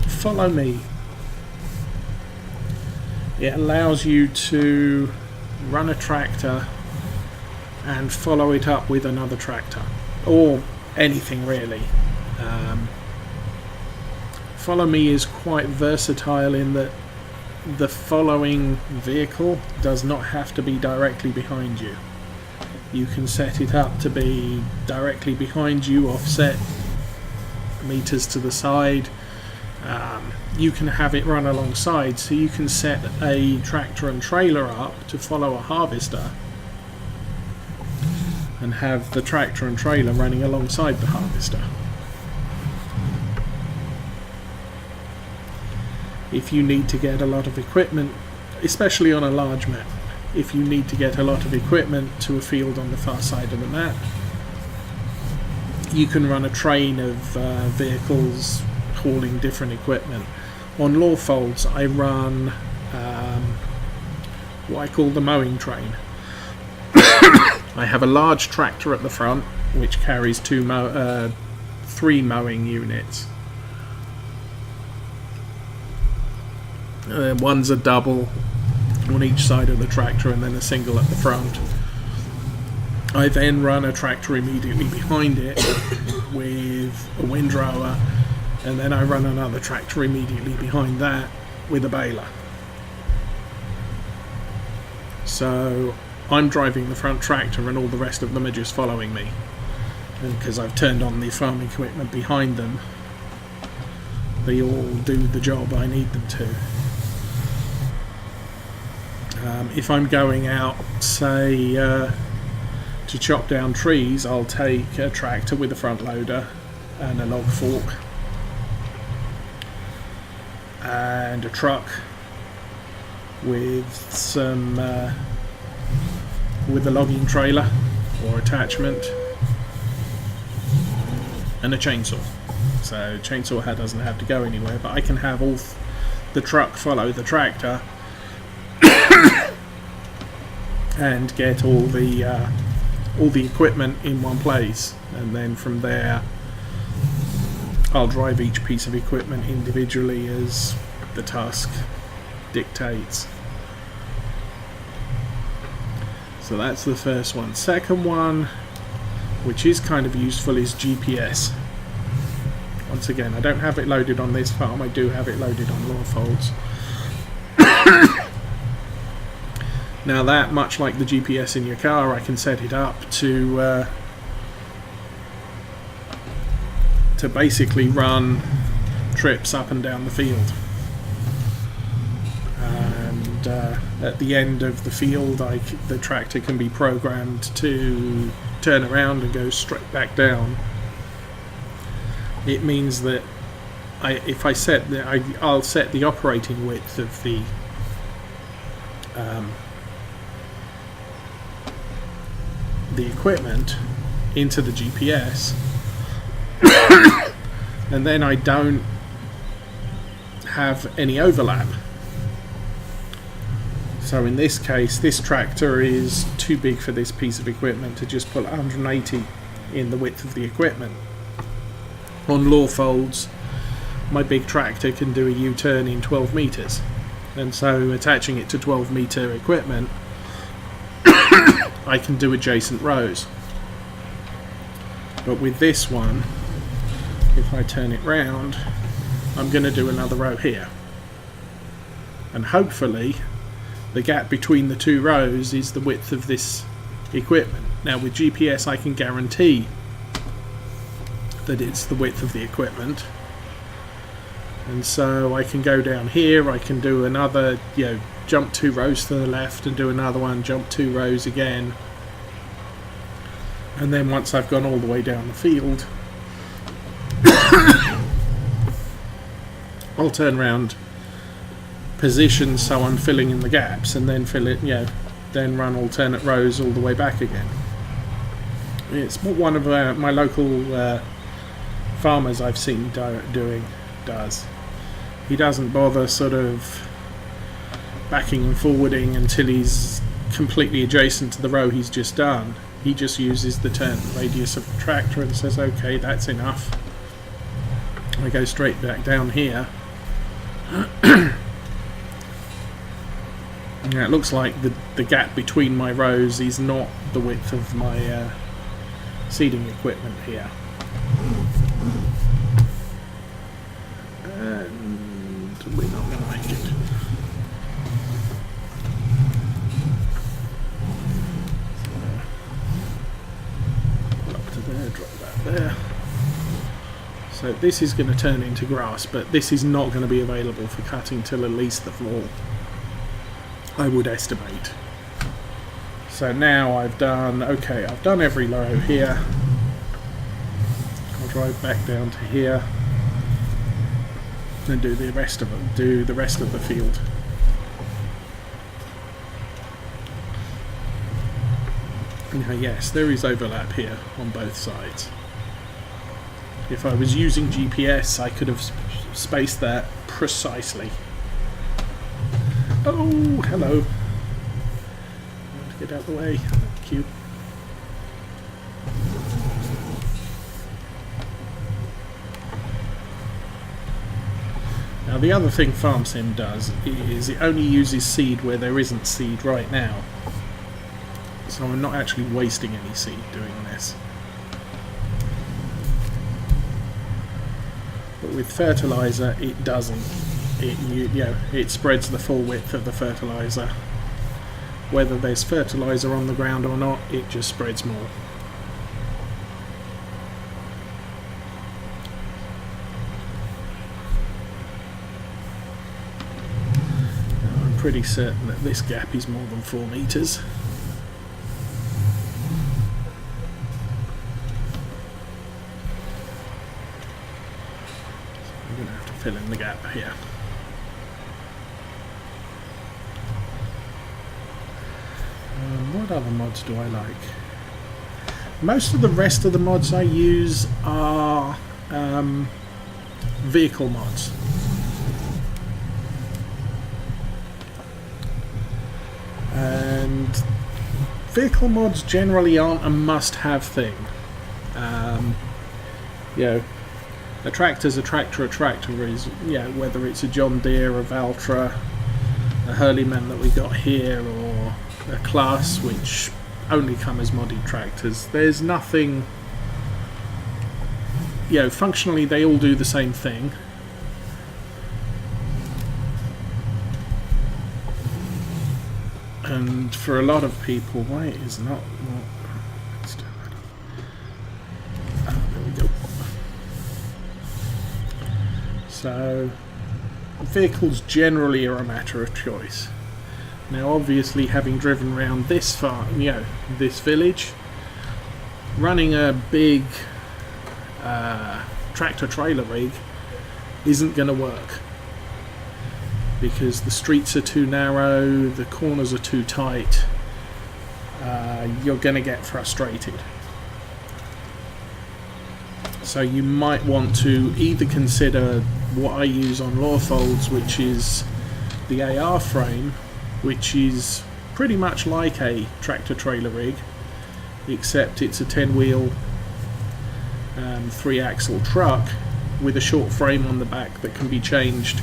Follow Me. It allows you to run a tractor and follow it up with another tractor, or anything really. Follow Me is quite versatile in that the following vehicle does not have to be directly behind you. You can set it up to be directly behind you, offset meters to the side. You can have it run alongside, so you can set a tractor and trailer up to follow a harvester and have the tractor and trailer running alongside the harvester. If you need to get a lot of equipment, especially on a large map, if you need to get a lot of equipment to a field on the far side of the map, you can run a train of vehicles hauling different equipment. On Lawfolds I run what I call the mowing train. I have a large tractor at the front which carries 3 mowing units. One's a double, on each side of the tractor and then a single at the front. I then run a tractor immediately behind it with a windrower, and then I run another tractor immediately behind that with a baler. So I'm driving the front tractor and all the rest of them are just following me. And because I've turned on the farm equipment behind them, they all do the job I need them to. If I'm going out, say, to chop down trees, I'll take a tractor with a front loader and a log fork and a truck with some with a logging trailer or attachment and a chainsaw. So chainsaw doesn't have to go anywhere, but I can have all the truck follow the tractor and get all the equipment in one place, and then from there I'll drive each piece of equipment individually as the task dictates. So that's the first one. Second one, which is kind of useful, is GPS. Once again, I don't have it loaded on this farm, I do have it loaded on Lawfolds. Now that, much like the GPS in your car, I can set it up to basically run trips up and down the field. And at the end of the field, the tractor can be programmed to turn around and go straight back down. It means that I'll set the operating width of the equipment into the GPS, and then I don't have any overlap. So in this case, this tractor is too big for this piece of equipment to just put 180 in the width of the equipment. On Lawfolds, my big tractor can do a U-turn in 12 meters, and so attaching it to 12 meter equipment, I can do adjacent rows. But with this one, if I turn it round, I'm going to do another row here, and hopefully the gap between the two rows is the width of this equipment. Now with GPS I can guarantee that it's the width of the equipment, and so I can go down here, I can do another, jump 2 rows to the left and do another one, jump 2 rows again, and then once I've gone all the way down the field I'll turn around, position so I'm filling in the gaps, and then fill it, then run alternate rows all the way back again. It's what one of my local farmers I've seen does. He doesn't bother sort of backing and forwarding until he's completely adjacent to the row he's just done. He just uses the turn radius of the tractor and says, okay, that's enough. I go straight back down here. Now it looks like the gap between my rows is not the width of my seeding equipment here. And we're not going to make it. So, up to there, drop that there. So this is going to turn into grass, but this is not going to be available for cutting till at least the fall, I would estimate. So now I've done every row here. I'll drive back down to here and do the rest of them, do the rest of the field. Now yes, there is overlap here on both sides. If I was using GPS, I could have spaced that precisely. Oh, hello. Get out of the way. Thank you. Now the other thing FarmSim does is it only uses seed where there isn't seed right now. So I'm not actually wasting any seed doing this. But with fertilizer, it doesn't. It spreads the full width of the fertilizer. Whether there's fertilizer on the ground or not, it just spreads more. Now, I'm pretty certain that this gap is more than 4 meters. I'm going to have to fill in the gap here. What other mods do I like? Most of the rest of the mods I use are vehicle mods. And vehicle mods generally aren't a must-have thing. A tractor's a tractor. A tractor is, whether it's a John Deere, a Valtra, a Hurleyman that we got here, or a Class, which only come as modded tractors. There's nothing, functionally they all do the same thing. And for a lot of people, why it is not, let's do that. There we go. So vehicles generally are a matter of choice. Now obviously, having driven around this far, this village, running a big tractor trailer rig isn't going to work because the streets are too narrow, the corners are too tight. You're going to get frustrated. So you might want to either consider what I use on Lawfolds, which is the AR frame, which is pretty much like a tractor trailer rig, except it's a 10-wheel 3-axle truck with a short frame on the back that can be changed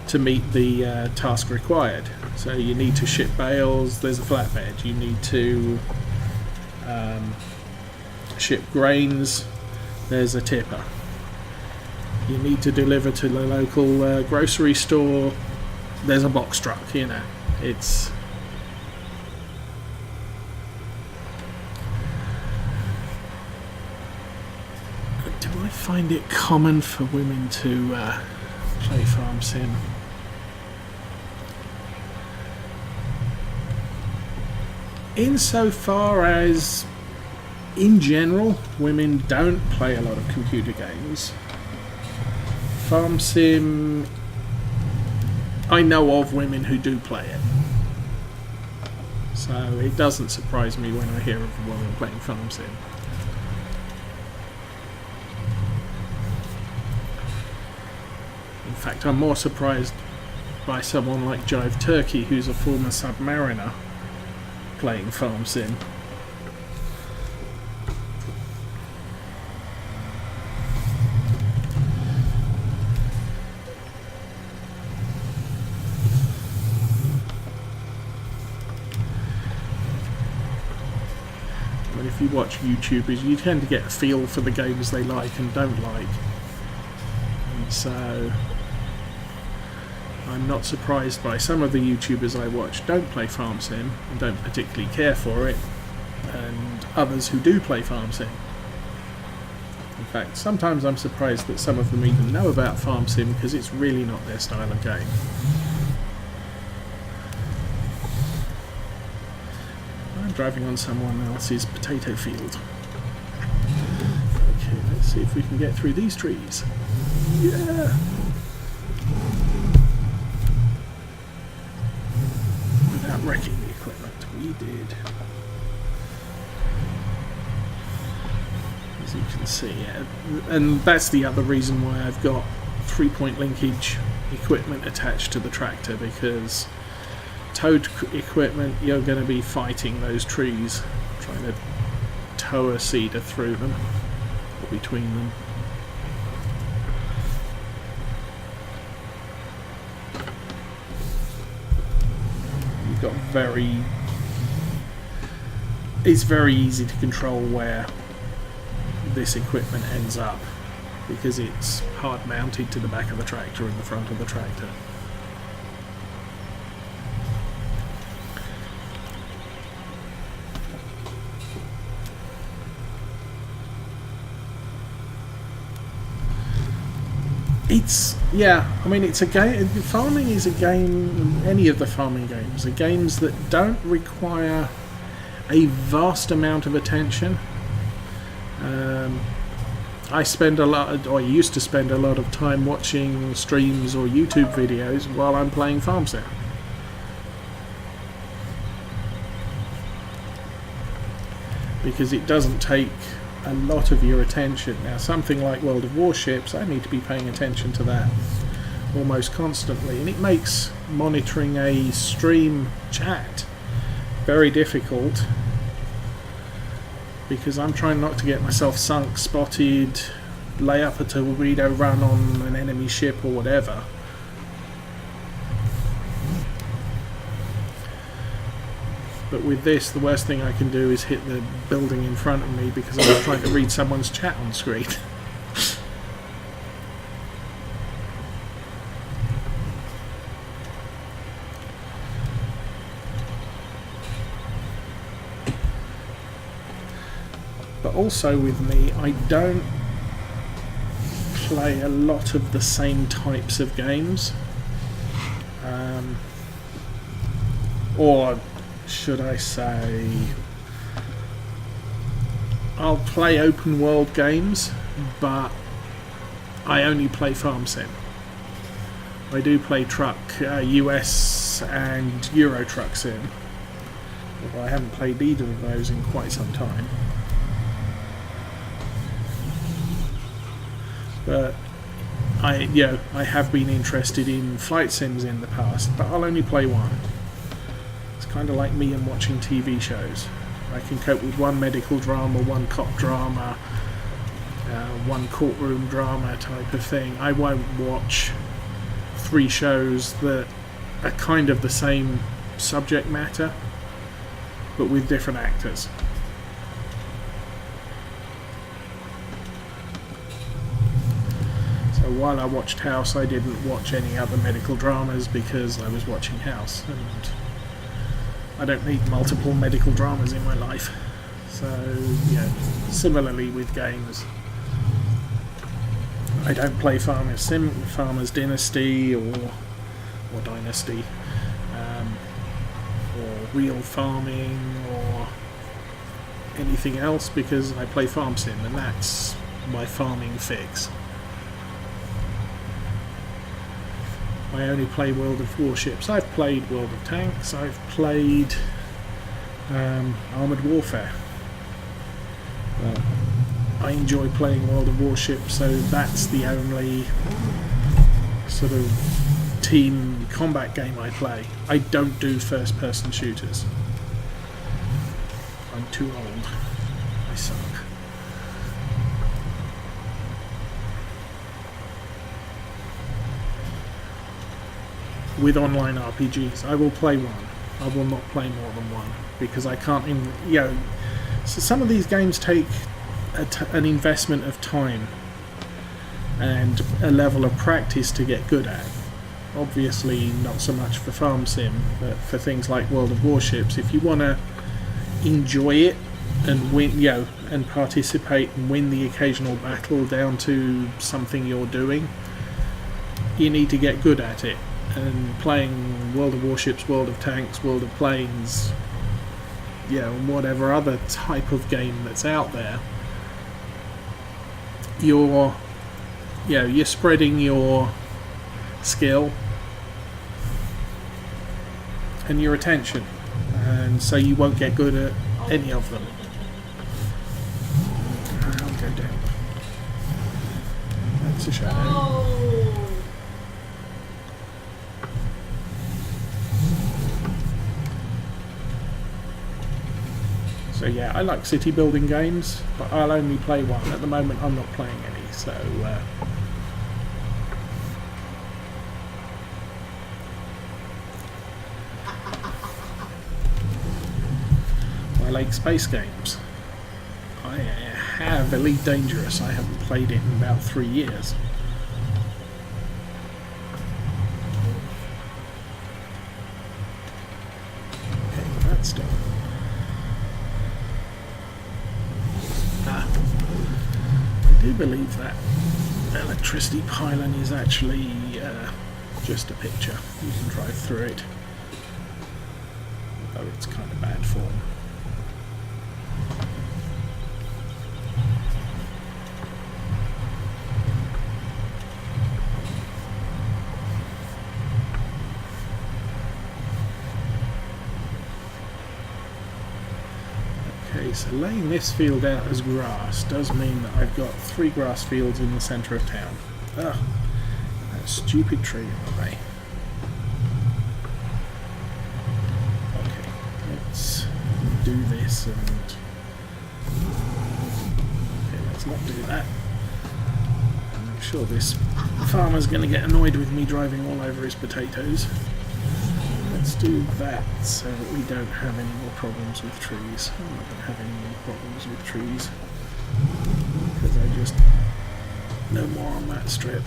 to meet the task required. So you need to ship bales, there's a flatbed. You need to ship grains, there's a tipper. You need to deliver to the local grocery store, there's a box truck. It's do I find it common for women to play FarmSim? Insofar as, in general, women don't play a lot of computer games. FarmSim, I know of women who do play it. So it doesn't surprise me when I hear of a woman playing FarmSim. In fact, I'm more surprised by someone like Jive Turkey, who's a former Submariner, playing FarmSim. But if you watch YouTubers, you tend to get a feel for the games they like and don't like. And so I'm not surprised by some of the YouTubers I watch don't play FarmSim and don't particularly care for it, and others who do play FarmSim. In fact, sometimes I'm surprised that some of them even know about FarmSim because it's really not their style of game. I'm driving on someone else's potato field. Okay, let's see if we can get through these trees. Yeah! Without wrecking the equipment. We did. As you can see, and that's the other reason why I've got 3-point linkage equipment attached to the tractor, because towed equipment, you're going to be fighting those trees, trying to tow a seeder through them or between them. you've got it's very easy to control where this equipment ends up, because it's hard mounted to the back of the tractor and the front of the tractor. I mean, it's a game. Farming is a game. Any of the farming games are games that don't require a vast amount of attention. I used to spend a lot of time watching streams or YouTube videos while I'm playing Farm Sim. Because it doesn't take a lot of your attention. Now, something like World of Warships, I need to be paying attention to that almost constantly, and it makes monitoring a stream chat very difficult, because I'm trying not to get myself sunk, spotted, lay up a torpedo run on an enemy ship or whatever. But with this, the worst thing I can do is hit the building in front of me because I'm trying to read someone's chat on screen. But also with me, I don't play a lot of the same types of games. Or should I say, I'll play open world games, but I only play Farm Sim. I do play truck, US and Euro Truck Sim, although I haven't played either of those in quite some time. But I have been interested in flight sims in the past, but I'll only play one. It's kind of like me and watching TV shows. I can cope with one medical drama, one cop drama, one courtroom drama type of thing. I won't watch 3 shows that are kind of the same subject matter, but with different actors. So while I watched House, I didn't watch any other medical dramas because I was watching House, and I don't need multiple medical dramas in my life. So, similarly with games. I don't play Farmer's Dynasty or Dynasty, or Real Farming or anything else, because I play Farm Sim, and that's my farming fix. I only play World of Warships. I've played World of Tanks. I've played Armoured Warfare. I enjoy playing World of Warships, so that's the only sort of team combat game I play. I don't do first-person shooters. I'm too old. I suck. With online RPGs, I will play one. I will not play more than one, because I can't so some of these games take an investment of time and a level of practice to get good at. Obviously not so much for Farm Sim, but for things like World of Warships, if you want to enjoy it and win, and participate and win the occasional battle down to something you're doing, you need to get good at it. And playing World of Warships, World of Tanks, World of Planes, whatever other type of game that's out there, you're spreading your skill and your attention, and so you won't get good at any of them. I'll go down. That's a shadow. So I like city building games, but I'll only play one. At the moment I'm not playing any, so Sky Lake Space Games. I have Elite Dangerous. I haven't played it in about 3 years. Okay, that's done. I do believe that electricity pylon is actually just a picture. You can drive through it, although it's kind of bad form. Okay, so laying this field out as grass does mean that I've got 3 grass fields in the centre of town. Ugh, that stupid tree in the way. Okay, let's do this and... Okay, let's not do that. I'm sure this farmer's going to get annoyed with me driving all over his potatoes. Let's do that so that we don't have any more problems with trees. I'm not going to have any more problems with trees because I just no more on that strip.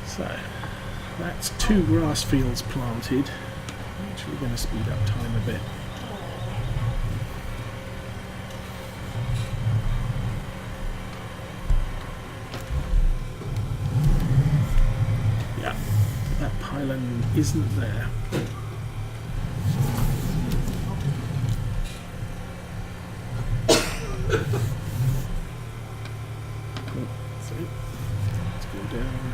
So that's 2 grass fields planted. I'm actually going to speed up time a bit. Pylon isn't there. Let's go down.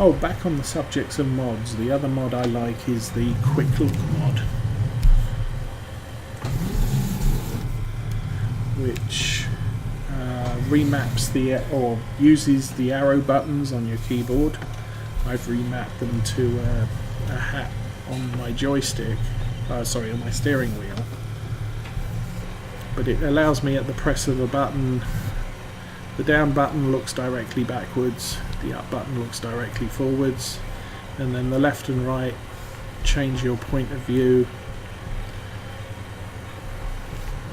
Oh, back on the subjects of mods, the other mod I like is the Quick Look mod, which remaps or uses the arrow buttons on your keyboard. I've remapped them to a hat on my joystick, sorry, on my steering wheel, but it allows me at the press of a button, the down button looks directly backwards, the up button looks directly forwards, and then the left and right change your point of view.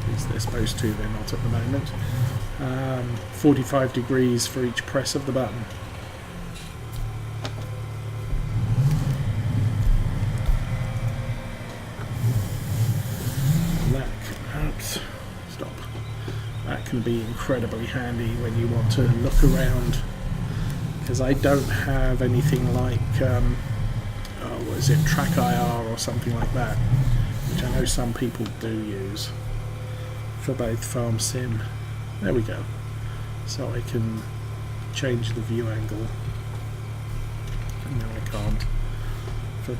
At least they're supposed to, they're not at the moment. 45 degrees for each press of the button. That can be incredibly handy when you want to look around, because I don't have anything like what is it, Track IR or something like that, which I know some people do use for both Farm Sim. There we go. So I can change the view angle, and now I can't,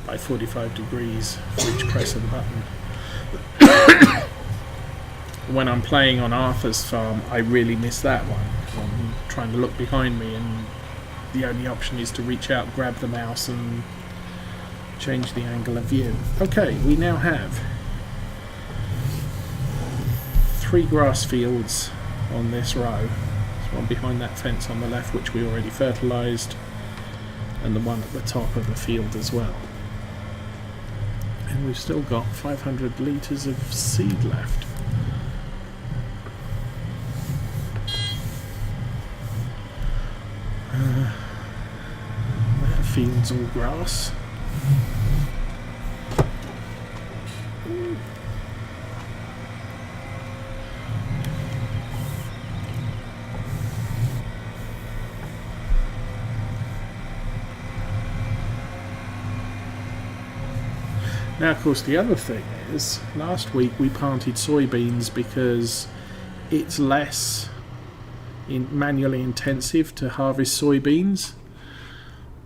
by 45 degrees for each press of the button. When I'm playing on Arthur's farm, I really miss that one. I'm trying to look behind me and the only option is to reach out, grab the mouse and change the angle of view. Okay, we now have 3 grass fields on this row. There's one behind that fence on the left which we already fertilised, and the one at the top of the field as well. And we've still got 500 litres of seed left. That field's all grass. Now, of course, the other thing is, last week we planted soybeans because it's less manually intensive to harvest soybeans,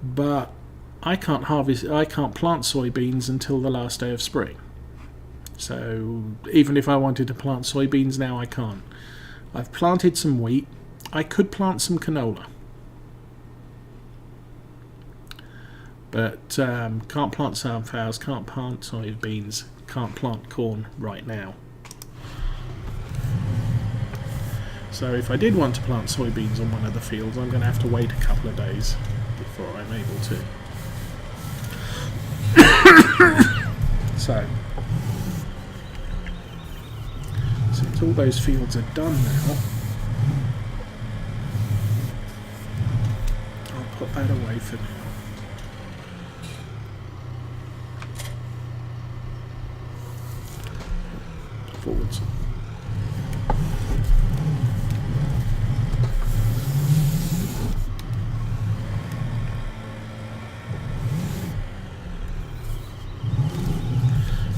but I can't plant soybeans until the last day of spring. So even if I wanted to plant soybeans now, I can't. I've planted some wheat. I could plant some canola, but can't plant sunflowers, can't plant soybeans, can't plant corn right now. So if I did want to plant soybeans on one of the fields, I'm going to have to wait a couple of days before I'm able to. So, since all those fields are done now, I'll put that away for now. Forwards.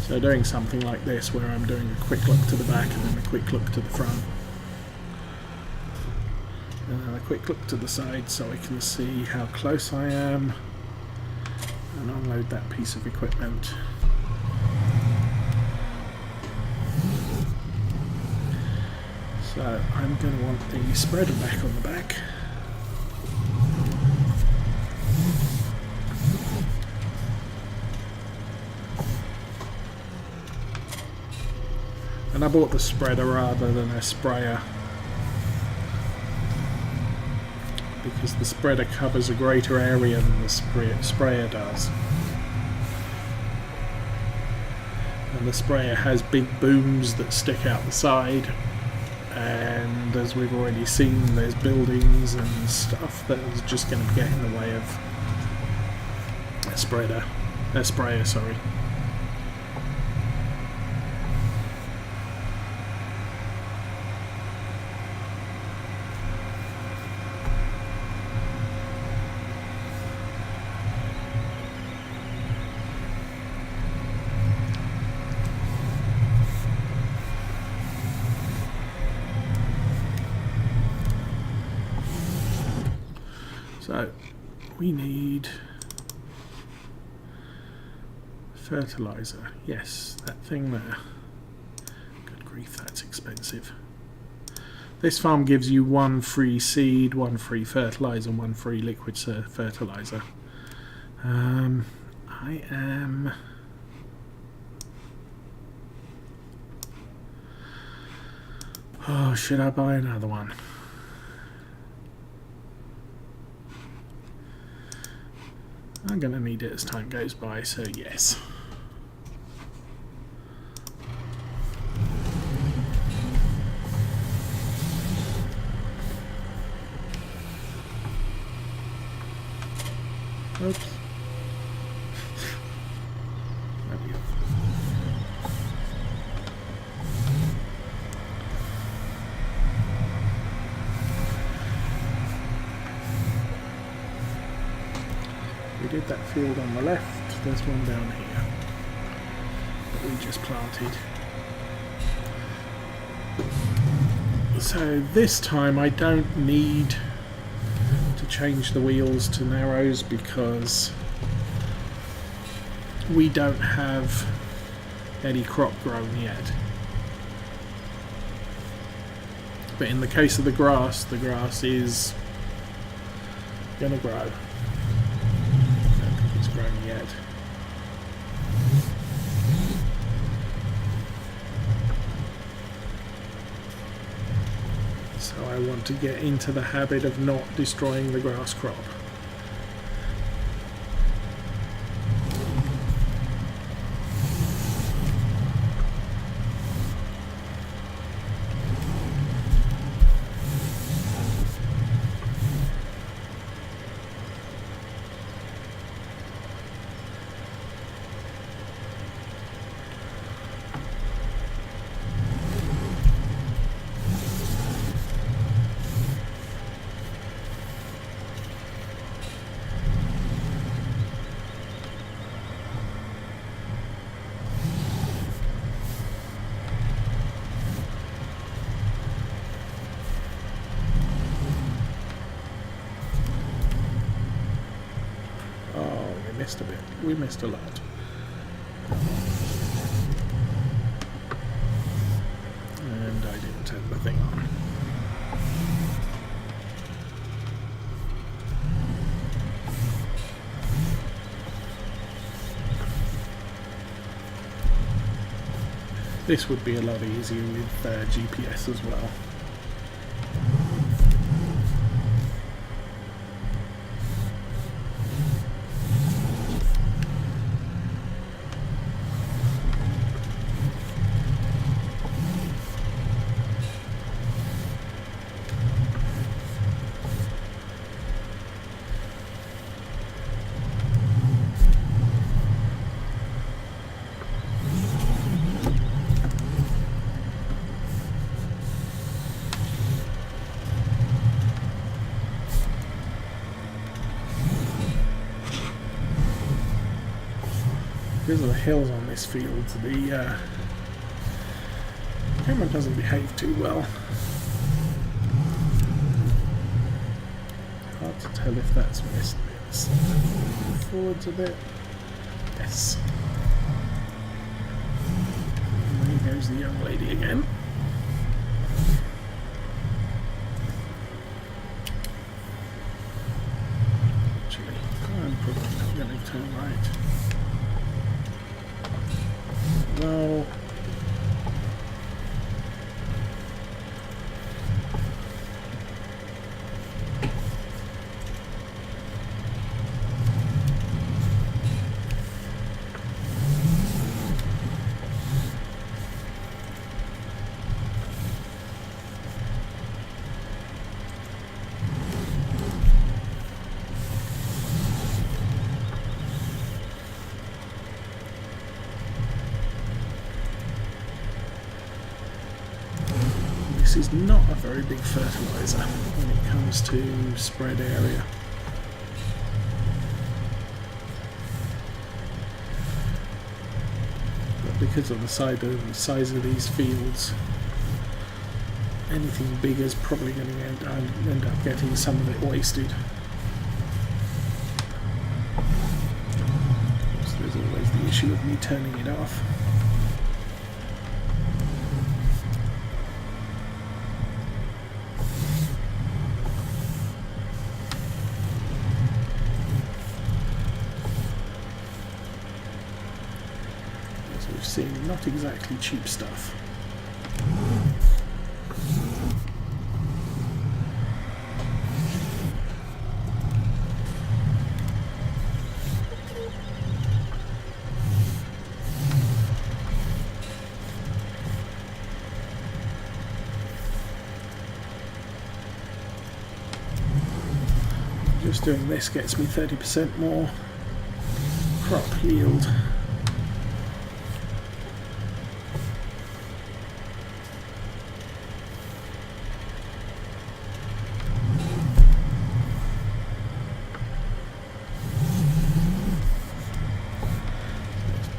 So doing something like this, where I'm doing a quick look to the back and then a quick look to the front, and then a quick look to the side so I can see how close I am, and unload that piece of equipment. So I'm going to want the spreader back on the back. And I bought the spreader rather than a sprayer, because the spreader covers a greater area than the sprayer does. And the sprayer has big booms that stick out the side, and as we've already seen, there's buildings and stuff that is just going to get in the way of a sprayer, sorry. So we need fertilizer. Yes, that thing there. Good grief, that's expensive. This farm gives you 1 free seed, 1 free fertilizer, 1 free liquid fertilizer. I am... Oh, should I buy another one? I'm going to need it as time goes by, so yes. Oops. There we go. We did that field on the left, there's one down here that we just planted. So this time I don't need to change the wheels to narrows because we don't have any crop grown yet. But in the case of the grass is going to grow. Yet. So I want to get into the habit of not destroying the grass crop. missed a bit. We missed a lot. And I didn't turn the thing on. This would be a lot easier with GPS as well. Because of the hills on this field, the camera doesn't behave too well. Hard to tell if that's missed bits. Move forwards a bit. Yes. And there goes the young lady again. Actually, I'm probably not going to turn right. No. This is not a very big fertiliser when it comes to spread area. But because of the size of these fields, anything bigger is probably going to end up getting some of it wasted. So there's always the issue of me turning it off. Seeing not exactly cheap stuff. Just doing this gets me 30% more crop yield.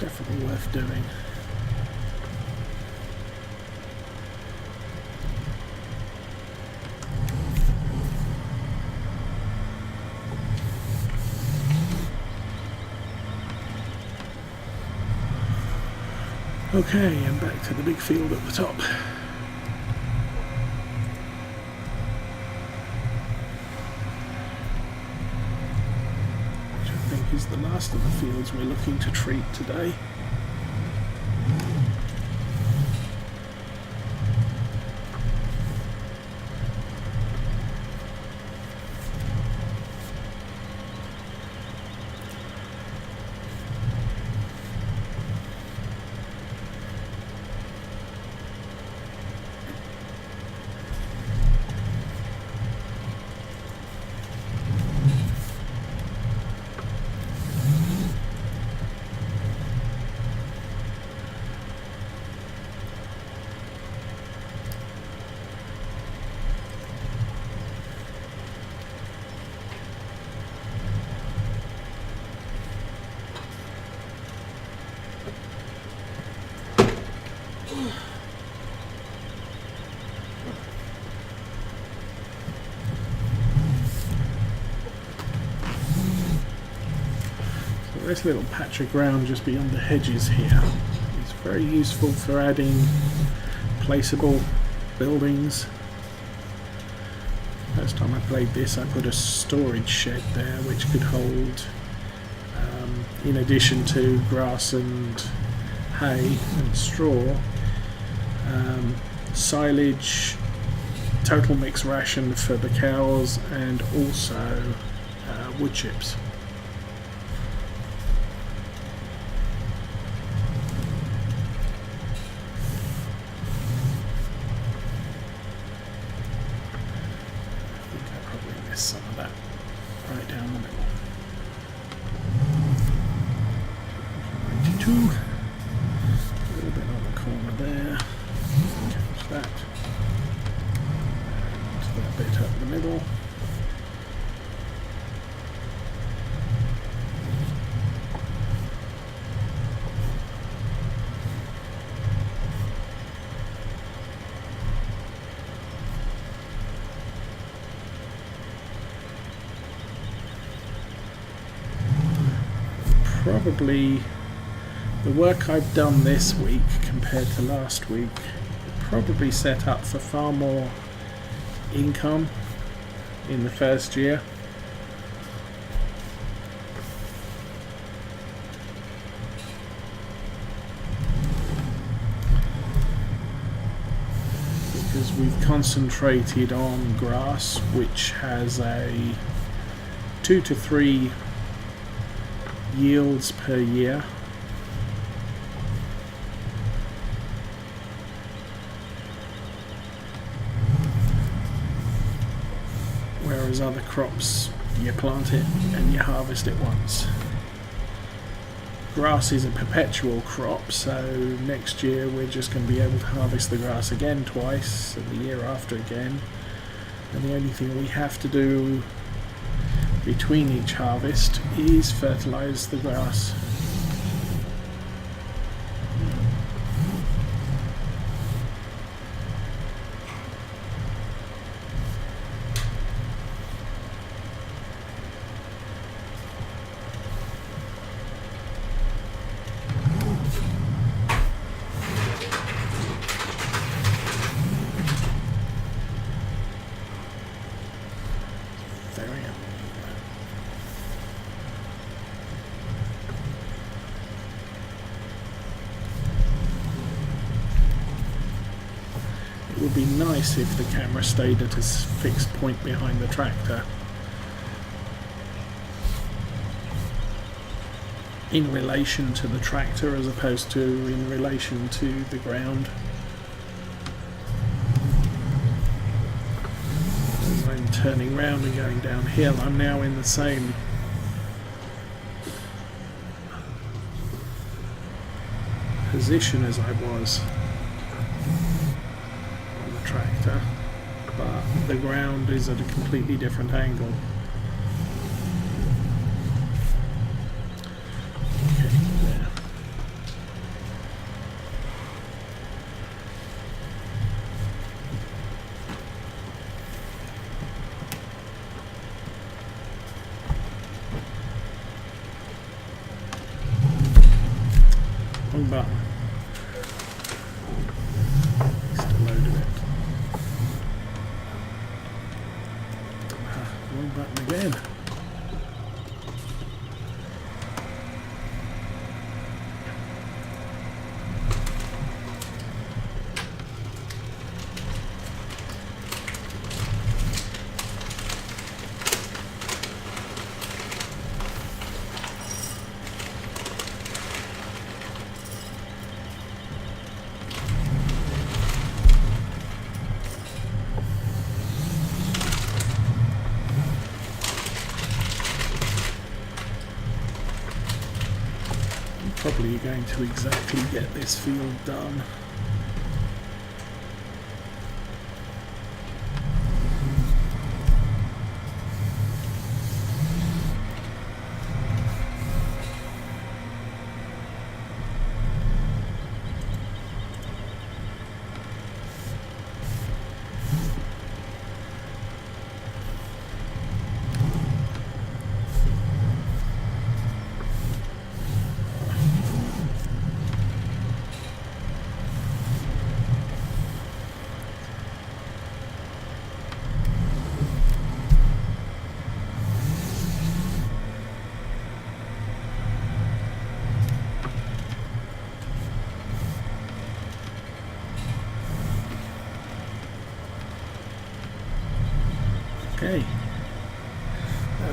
Definitely worth doing. Okay, and back to the big field at the top. Which I think is the last of the fields we're looking to treat today. This little patch of ground just beyond the hedges here is very useful for adding placeable buildings. First time I played this, I put a storage shed there which could hold, in addition to grass and hay and straw, silage, total mix ration for the cows, and also wood chips. Some of that right down the middle. 92. A little bit on the corner there. Catch that. And that bit up the middle. Probably the work I've done this week compared to last week probably set up for far more income in the first year. Because we've concentrated on grass, which has a 2 to 3 yields per year. Whereas other crops, you plant it and you harvest it once. Grass is a perpetual crop, so next year we're just going to be able to harvest the grass again twice, and the year after again. And the only thing we have to do between each harvest is fertilise the grass. It would be nice if the camera stayed at a fixed point behind the tractor in relation to the tractor as opposed to in relation to the ground. As I'm turning round and going downhill, I'm now in the same position as I was on the tractor, but the ground is at a completely different angle. Okay, there. Wrong button. Just a load of it. Wrong button again. Probably going to exactly get this field done.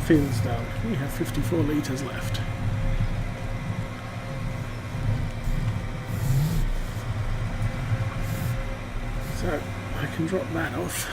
field's done. We have 54 litres left. So I can drop that off.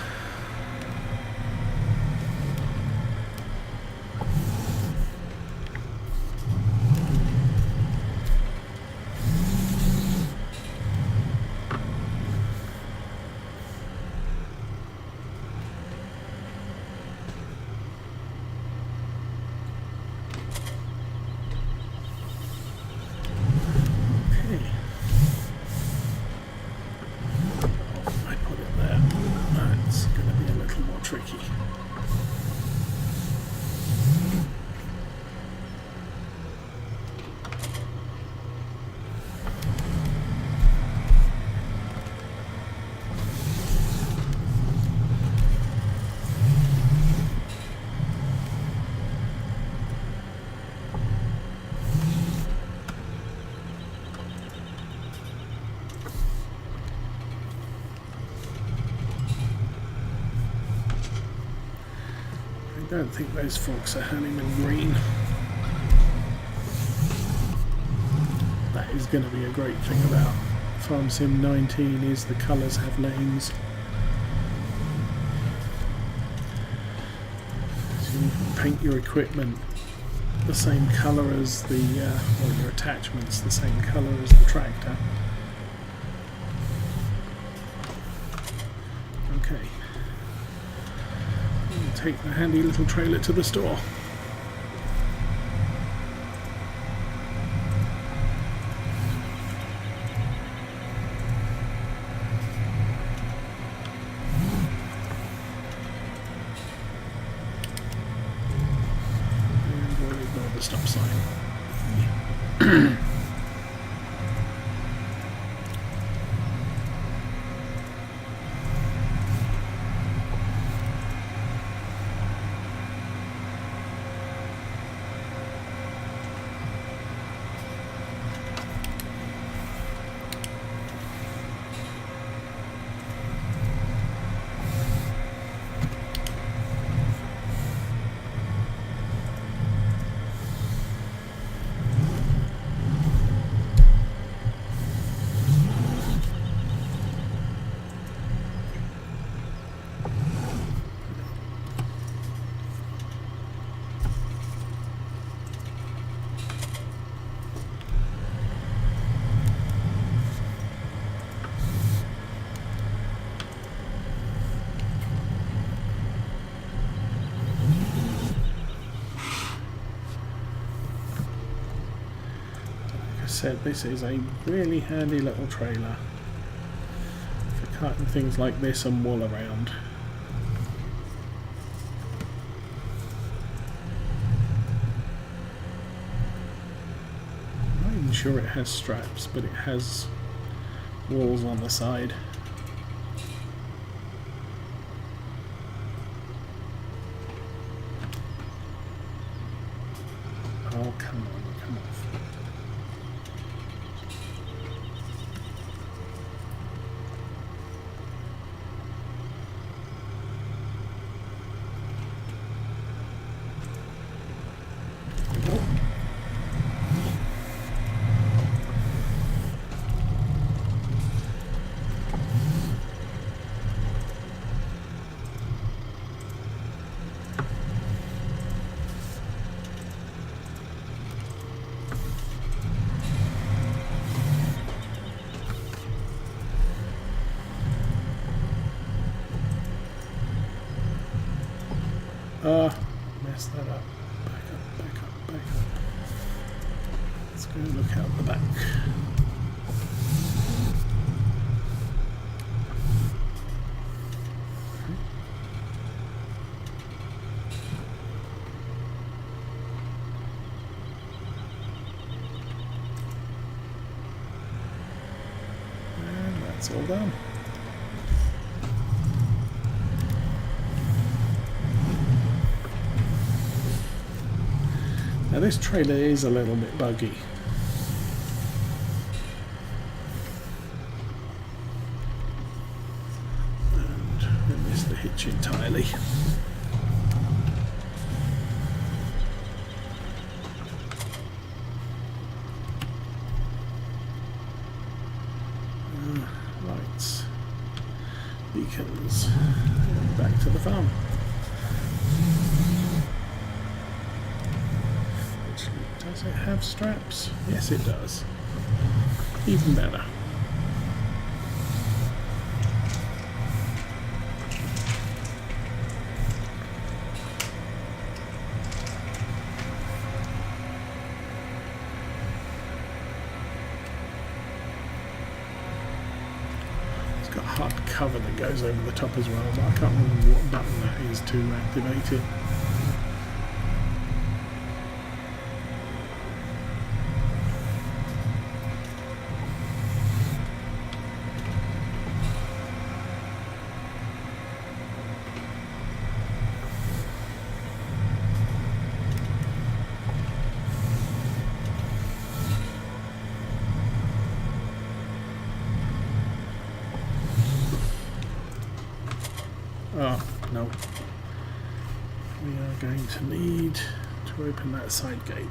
Tricky. I don't think those forks are Honeyman green. That is going to be a great thing about Farm Sim 19 is the colours have names. So you can paint your equipment the same colour as the, or your attachments the same colour as the tractor. Okay. Take the handy little trailer to the store. And we'll ignore the stop sign. Said this is a really handy little trailer for carting things like this and wool around. I'm not even sure it has straps, but it has walls on the side. Oh, come on, come off. Messed that up. Back up, back up, back up. Let's go look out the back. And that's all done. Now this trailer is a little bit buggy. And we missed the hitch entirely. Lights. Beacons. And back to the farm. Does it have straps? Yes, it does. Even better. It's got hard cover that goes over the top as well, but I can't remember what button that is to activate it. Oh, no. We are going to need to open that side gate.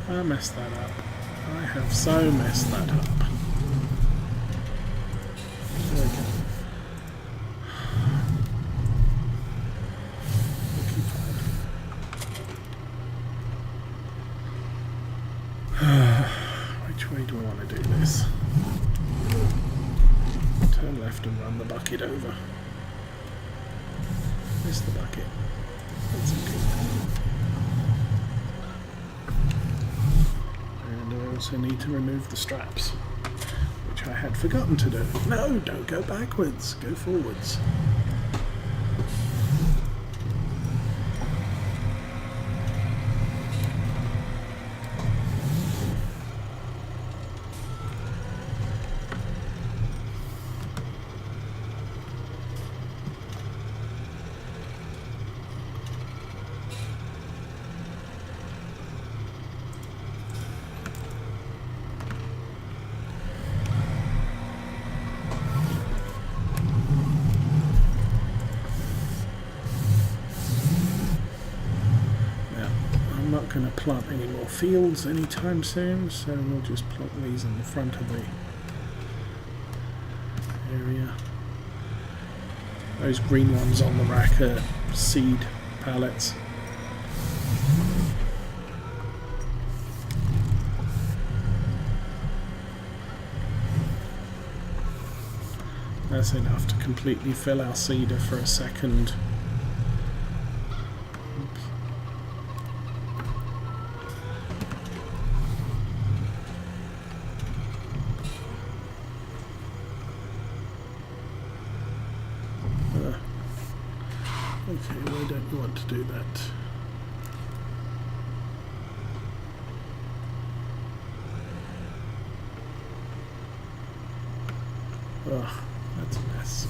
I messed that up. I have so messed that up. There we go. Looking fine. Which way do I want to do this? Turn left and run the bucket over. Miss the bucket. That's okay. I also need to remove the straps, which I had forgotten to do. No, don't go backwards, go forwards. Going to plant any more fields anytime soon, so we'll just plot these in the front of the area. Those green ones on the rack are seed pallets. That's enough to completely fill our seeder for a second. Okay, why don't you want to do that? Ugh, that's a mess.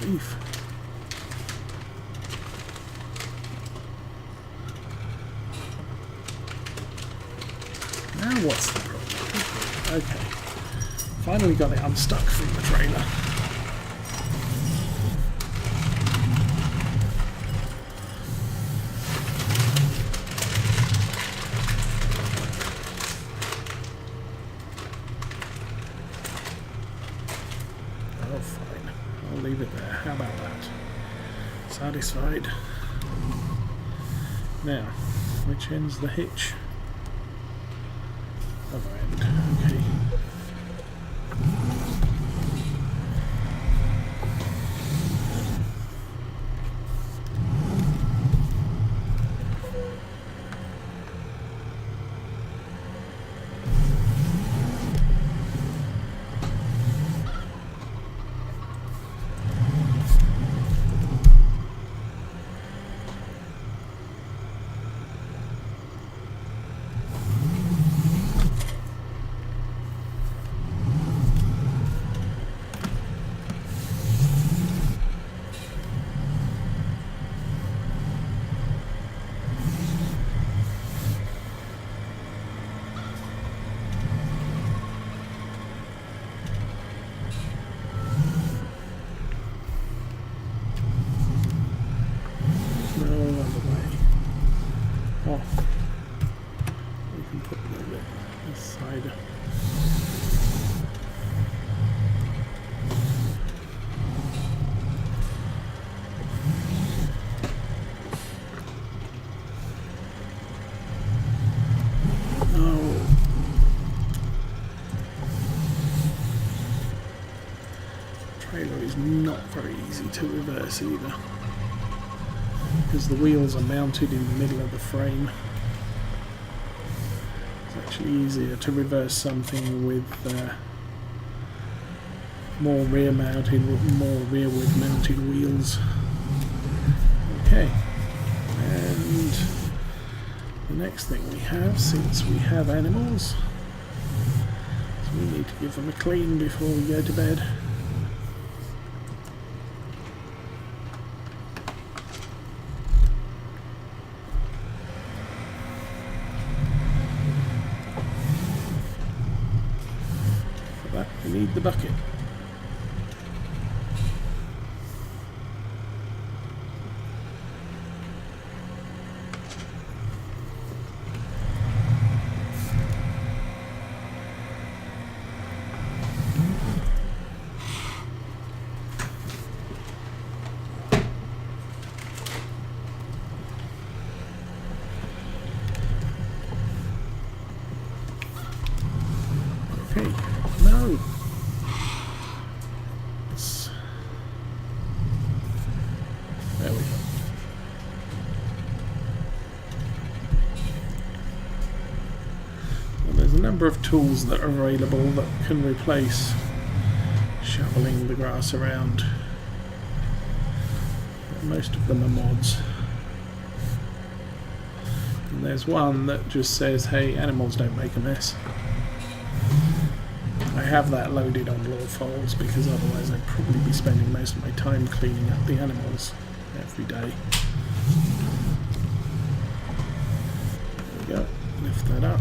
Beef. Now what's the problem? Okay. Finally got it unstuck from the trailer. Oh, fine. I'll leave it there. How about that? Satisfied. Now, which end's the hitch? Other end. Okay. off. We can put a little bit aside. Not very easy to reverse either, because the wheels are mounted in the middle of the frame. It's actually easier to reverse something with more rearward mounted wheels. Okay, and the next thing we have, since we have animals, so we need to give them a clean before we go to bed. We need the bucket. Okay, no. There we go. Well, there's a number of tools that are available that can replace shoveling the grass around. Most of them are mods. And there's one that just says, hey, animals don't make a mess. I have that loaded on Lawfolds because otherwise I'd probably be spending most of my time cleaning up the animals every day. There we go, lift that up.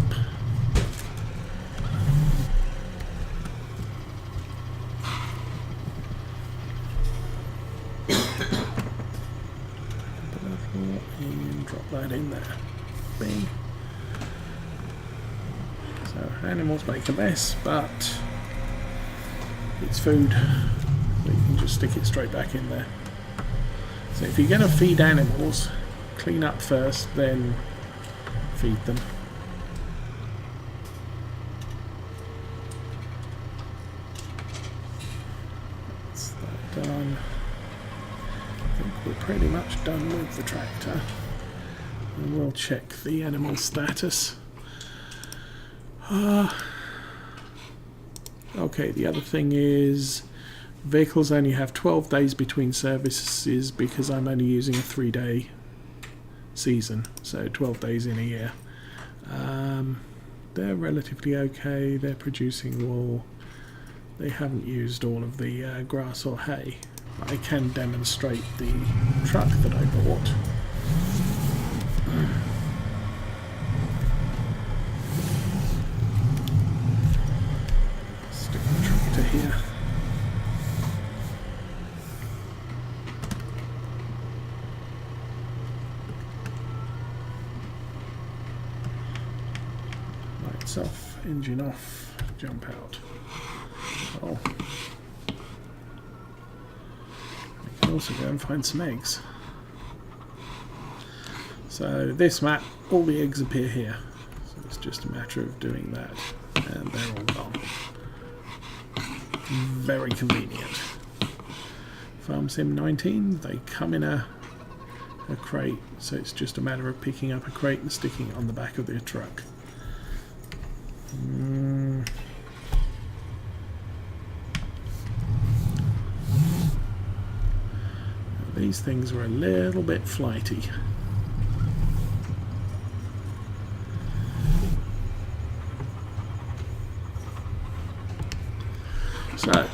And drop that in there. Bing. So animals make a mess, but it's food, so you can just stick it straight back in there. So if you're going to feed animals, clean up first, then feed them. That's that done. I think we're pretty much done with the tractor. And we'll check the animal status. Okay, the other thing is vehicles only have 12 days between services because I'm only using a 3-day season, so 12 days in a year. They're relatively okay, they're producing wool. They haven't used all of the grass or hay. I can demonstrate the truck that I bought. Stick the tractor here. Lights off, engine off, jump out. Oh. We can also go and find some eggs. So this map, all the eggs appear here. So it's just a matter of doing that. And they're all gone. Very convenient. Farm Sim 19, they come in a crate, so it's just a matter of picking up a crate and sticking it on the back of the truck. These things are a little bit flighty. So,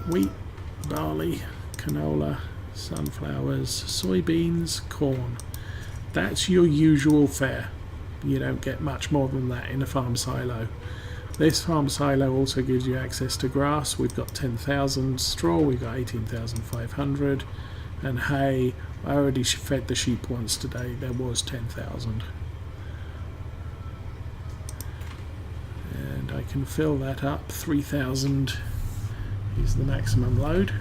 wheat, barley, canola, sunflowers, soybeans, corn. That's your usual fare. You don't get much more than that in a farm silo. This farm silo also gives you access to grass. We've got 10,000 straw, we've got 18,500. And hay, I already fed the sheep once today. There was 10,000. And I can fill that up. 3,000 is the maximum load.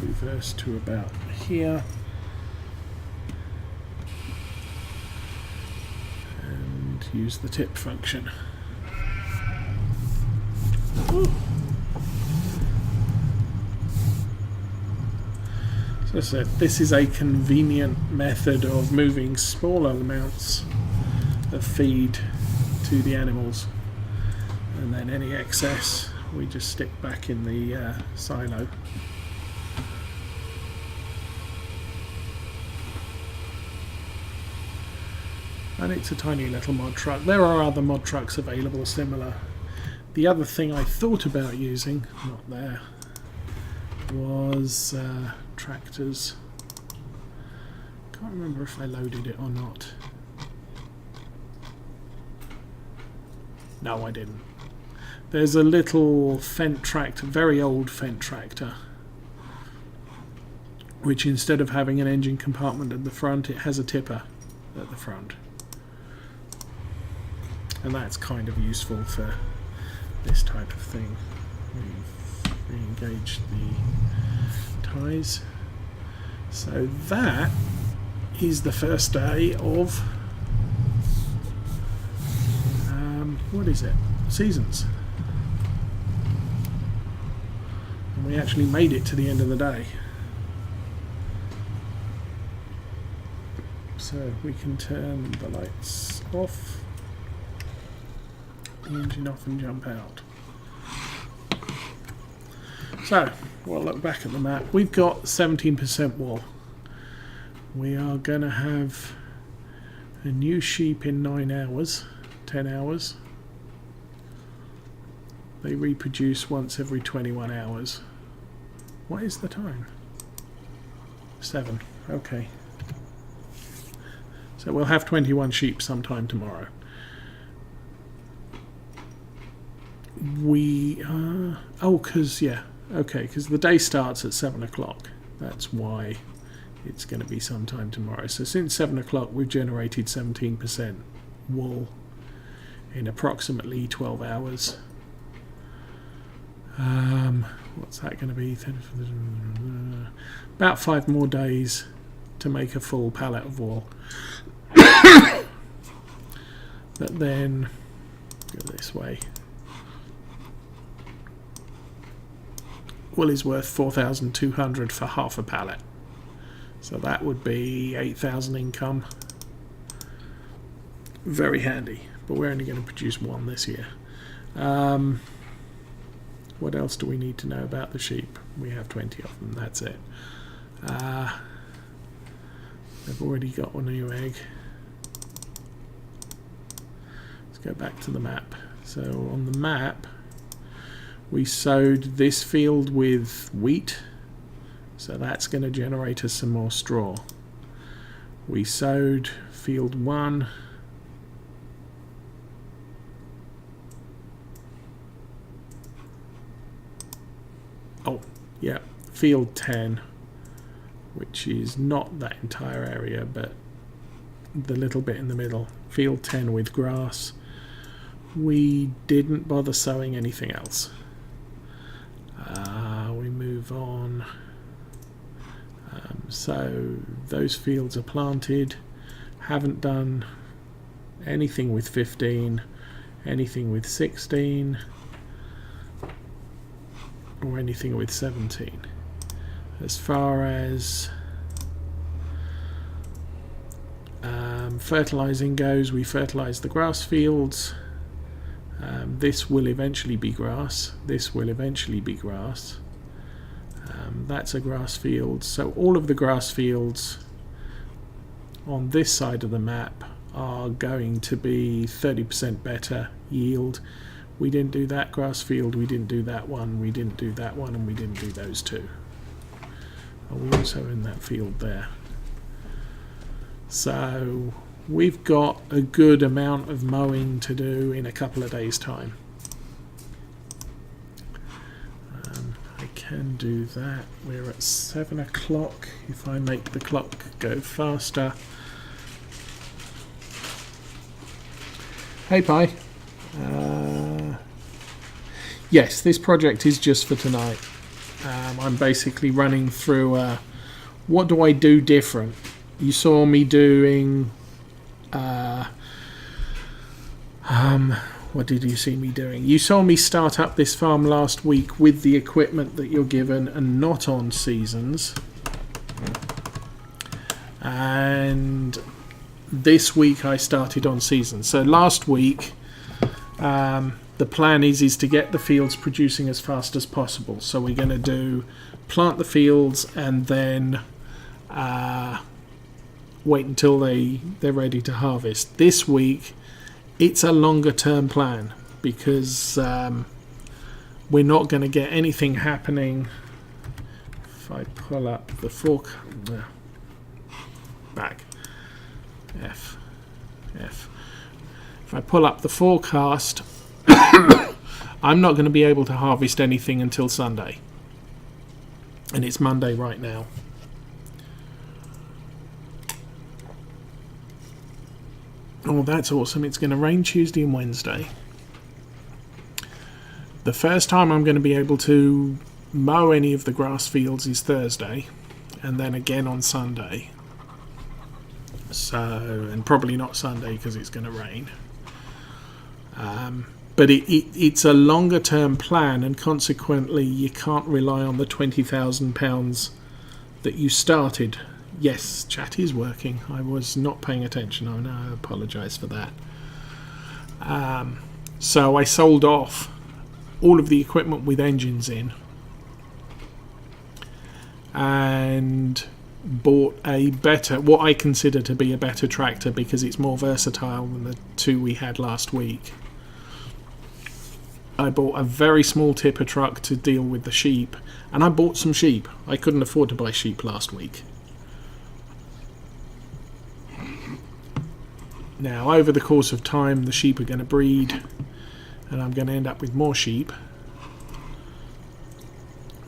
Reverse to about here. And use the tip function. Ooh. So as I said, this is a convenient method of moving smaller amounts of feed to the animals, and then any excess we just stick back in the silo. And it's a tiny little mod truck. There are other mod trucks available similar. The other thing I thought about using, not there, was tractors. Can't remember if I loaded it or not. No, I didn't. There's a little Fendt tractor, very old Fendt tractor, which instead of having an engine compartment at the front, it has a tipper at the front. And that's kind of useful for this type of thing. We've re-engaged the ties. So that is the first day of what is it? Seasons. And we actually made it to the end of the day. So we can turn the lights off, the engine off, and jump out. So we'll look back at the map. We've got 17% wool. We are going to have a new sheep in 9 hours, 10 hours. They reproduce once every 21 hours. What is the time? 7. Okay. So we'll have 21 sheep sometime tomorrow. We because the day starts at 7 o'clock. That's why it's going to be sometime tomorrow. So since 7 o'clock we've generated 17% wool in approximately 12 hours. What's that going to be? About 5 more days to make a full pallet of wool. But then go this way. Wool is worth 4,200 for half a pallet, so that would be 8,000 income. Very handy, but we're only going to produce 1 this year. What else do we need to know about the sheep? We have 20 of them, that's it. They've already got a new egg. Let's go back to the map. So on the map we sowed this field with wheat, so that's going to generate us some more straw. We sowed field 1 field 10, which is not that entire area but the little bit in the middle. Field 10 with grass. We didn't bother sowing anything else. We move on. So those fields are planted. Haven't done anything with 15, anything with 16, or anything with 17. As far as fertilizing goes, we fertilize the grass fields. This will eventually be grass. This will eventually be grass. That's a grass field. So all of the grass fields on this side of the map are going to be 30% better yield. We didn't do that grass field, we didn't do that one, we didn't do that one, and we didn't do those 2. We also in that field there. So we've got a good amount of mowing to do in a couple of days' time. I can do that. We're at 7 o'clock. If I make the clock go faster. Hey Pi. Yes, this project is just for tonight. I'm basically running through what do I do different. You saw me doing what did you see me doing? You saw me start up this farm last week with the equipment that you're given and not on seasons. And this week I started on seasons. So last week the plan is to get the fields producing as fast as possible. So we're going to plant the fields and then wait until they're ready to harvest. This week it's a longer term plan because we're not going to get anything happening. If I pull up the back F if I pull up the forecast, I'm not going to be able to harvest anything until Sunday, and it's Monday right now. Oh, that's awesome. It's going to rain Tuesday and Wednesday. The first time I'm going to be able to mow any of the grass fields is Thursday, and then again on Sunday. So, and probably not Sunday because it's going to rain. But it's a longer term plan, and consequently you can't rely on the £20,000 that you started. Yes, chat is working. I was not paying attention. I apologise for that. So I sold off all of the equipment with engines in and bought a better, what I consider to be a better tractor because it's more versatile than the two we had last week. I bought a very small tipper truck to deal with the sheep, and I bought some sheep. I couldn't afford to buy sheep last week. Now, over the course of time, the sheep are going to breed, and I'm going to end up with more sheep.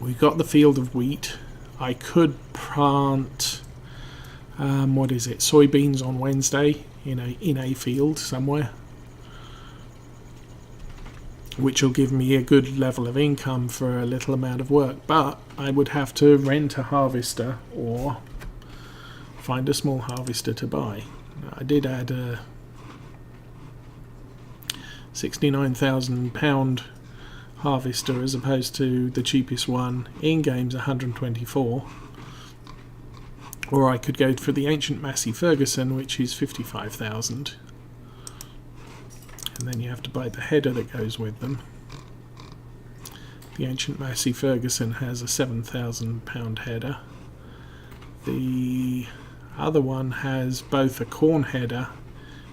We've got the field of wheat. I could plant, soybeans on Wednesday in a field somewhere, which will give me a good level of income for a little amount of work. But I would have to rent a harvester or find a small harvester to buy. I did add a £69,000 harvester as opposed to the cheapest one in game's 124, or I could go for the ancient Massey Ferguson, which is 55,000, and then you have to buy the header that goes with them. The ancient Massey Ferguson has a £7,000 header. The other one has both a corn header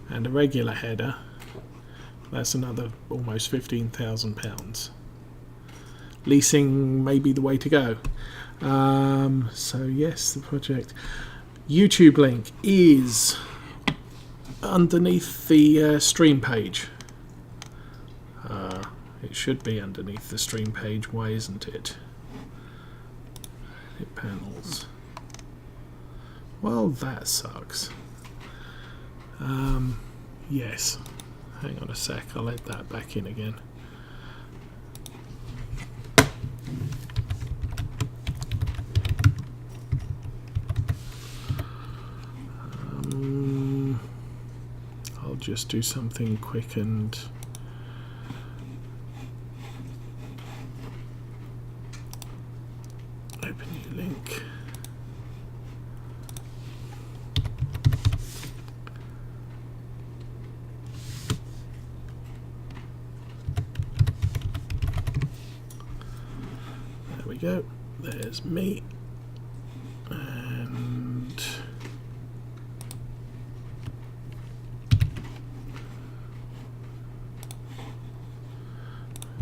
and a regular header. That's another almost £15,000. Leasing may be the way to go. So yes, the project YouTube link is underneath the stream page. It should be underneath the stream page. Why isn't it? Edit panels. Well, that sucks. Yes. Hang on a sec, I'll add that back in again. I'll just do something quick and open new link. There we go. There's me. And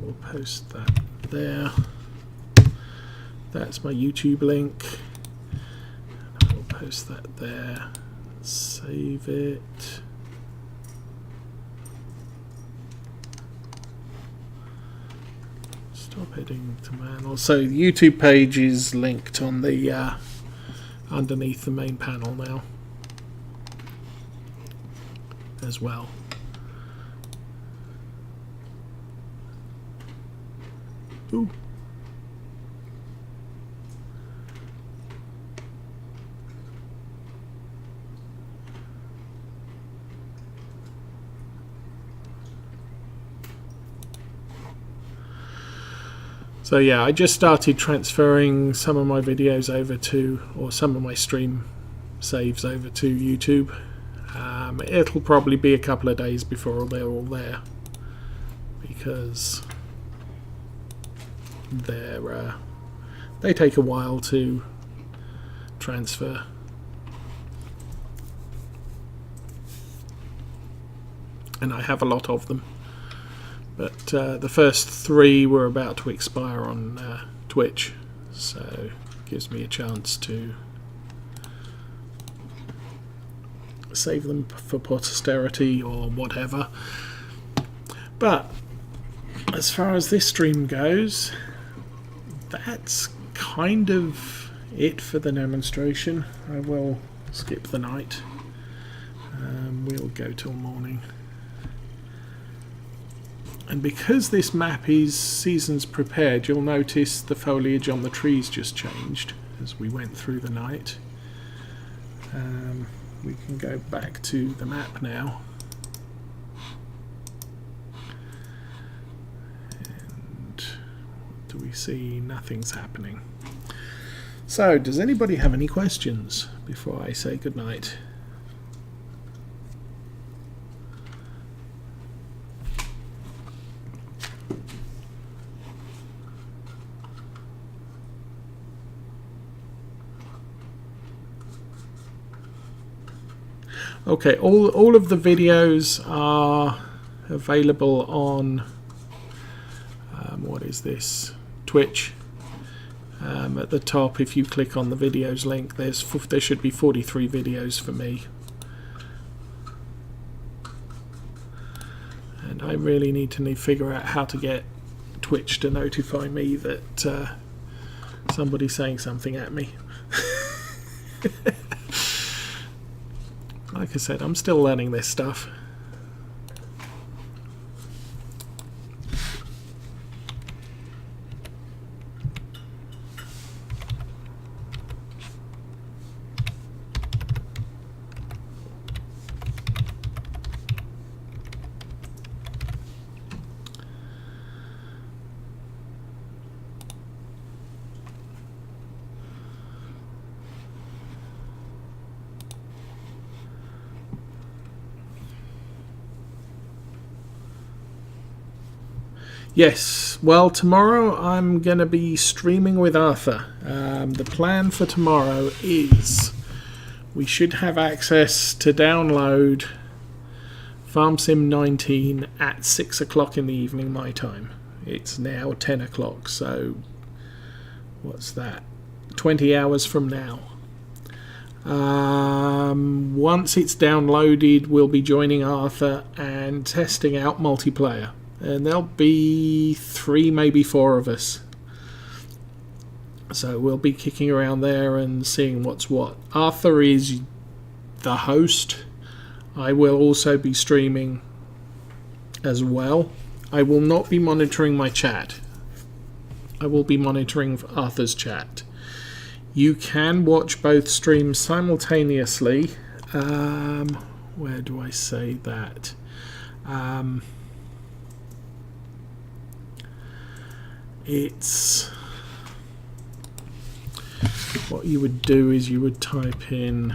we'll post that there. That's my YouTube link. I'll post that there. Save it. Stop heading to manual. So the YouTube page is linked on the underneath the main panel now as well. Ooh. So yeah, I just started transferring some of my videos over to, or some of my stream saves over to YouTube. It'll probably be a couple of days before they're all there, because they take a while to transfer. And I have a lot of them. But the first 3 were about to expire on Twitch, so it gives me a chance to save them for posterity or whatever. But as far as this stream goes, that's kind of it for the demonstration. I will skip the night. We'll go till morning. And because this map is seasons prepared, you'll notice the foliage on the trees just changed as we went through the night. We can go back to the map now. And what do we see? Nothing's happening. So, does anybody have any questions before I say goodnight? Okay, all of the videos are available on what is this? Twitch. At the top, if you click on the videos link, there should be 43 videos for me. And I really need to figure out how to get Twitch to notify me that somebody's saying something at me. Like I said, I'm still learning this stuff. Yes, well, tomorrow I'm going to be streaming with Arthur. The plan for tomorrow is we should have access to download Farm Sim 19 at 6 o'clock in the evening my time. It's now 10 o'clock, so what's that? 20 hours from now. Once it's downloaded, we'll be joining Arthur and testing out multiplayer. And there'll be 3, maybe 4 of us. So we'll be kicking around there and seeing what's what. Arthur is the host. I will also be streaming as well. I will not be monitoring my chat. I will be monitoring Arthur's chat. You can watch both streams simultaneously. Where do I say that? It's what you would do is you would type in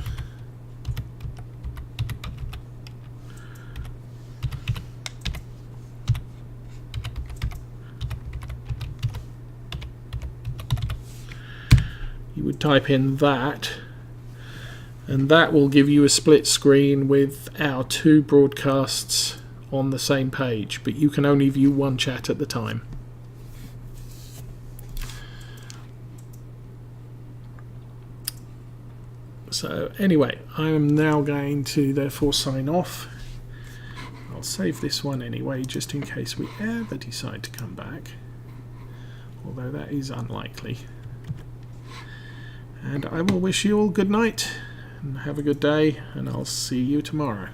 that, and that will give you a split screen with our 2 broadcasts on the same page, but you can only view one chat at the time. So anyway, I am now going to therefore sign off. I'll save this one anyway, just in case we ever decide to come back, although that is unlikely. And I will wish you all good night and have a good day, and I'll see you tomorrow.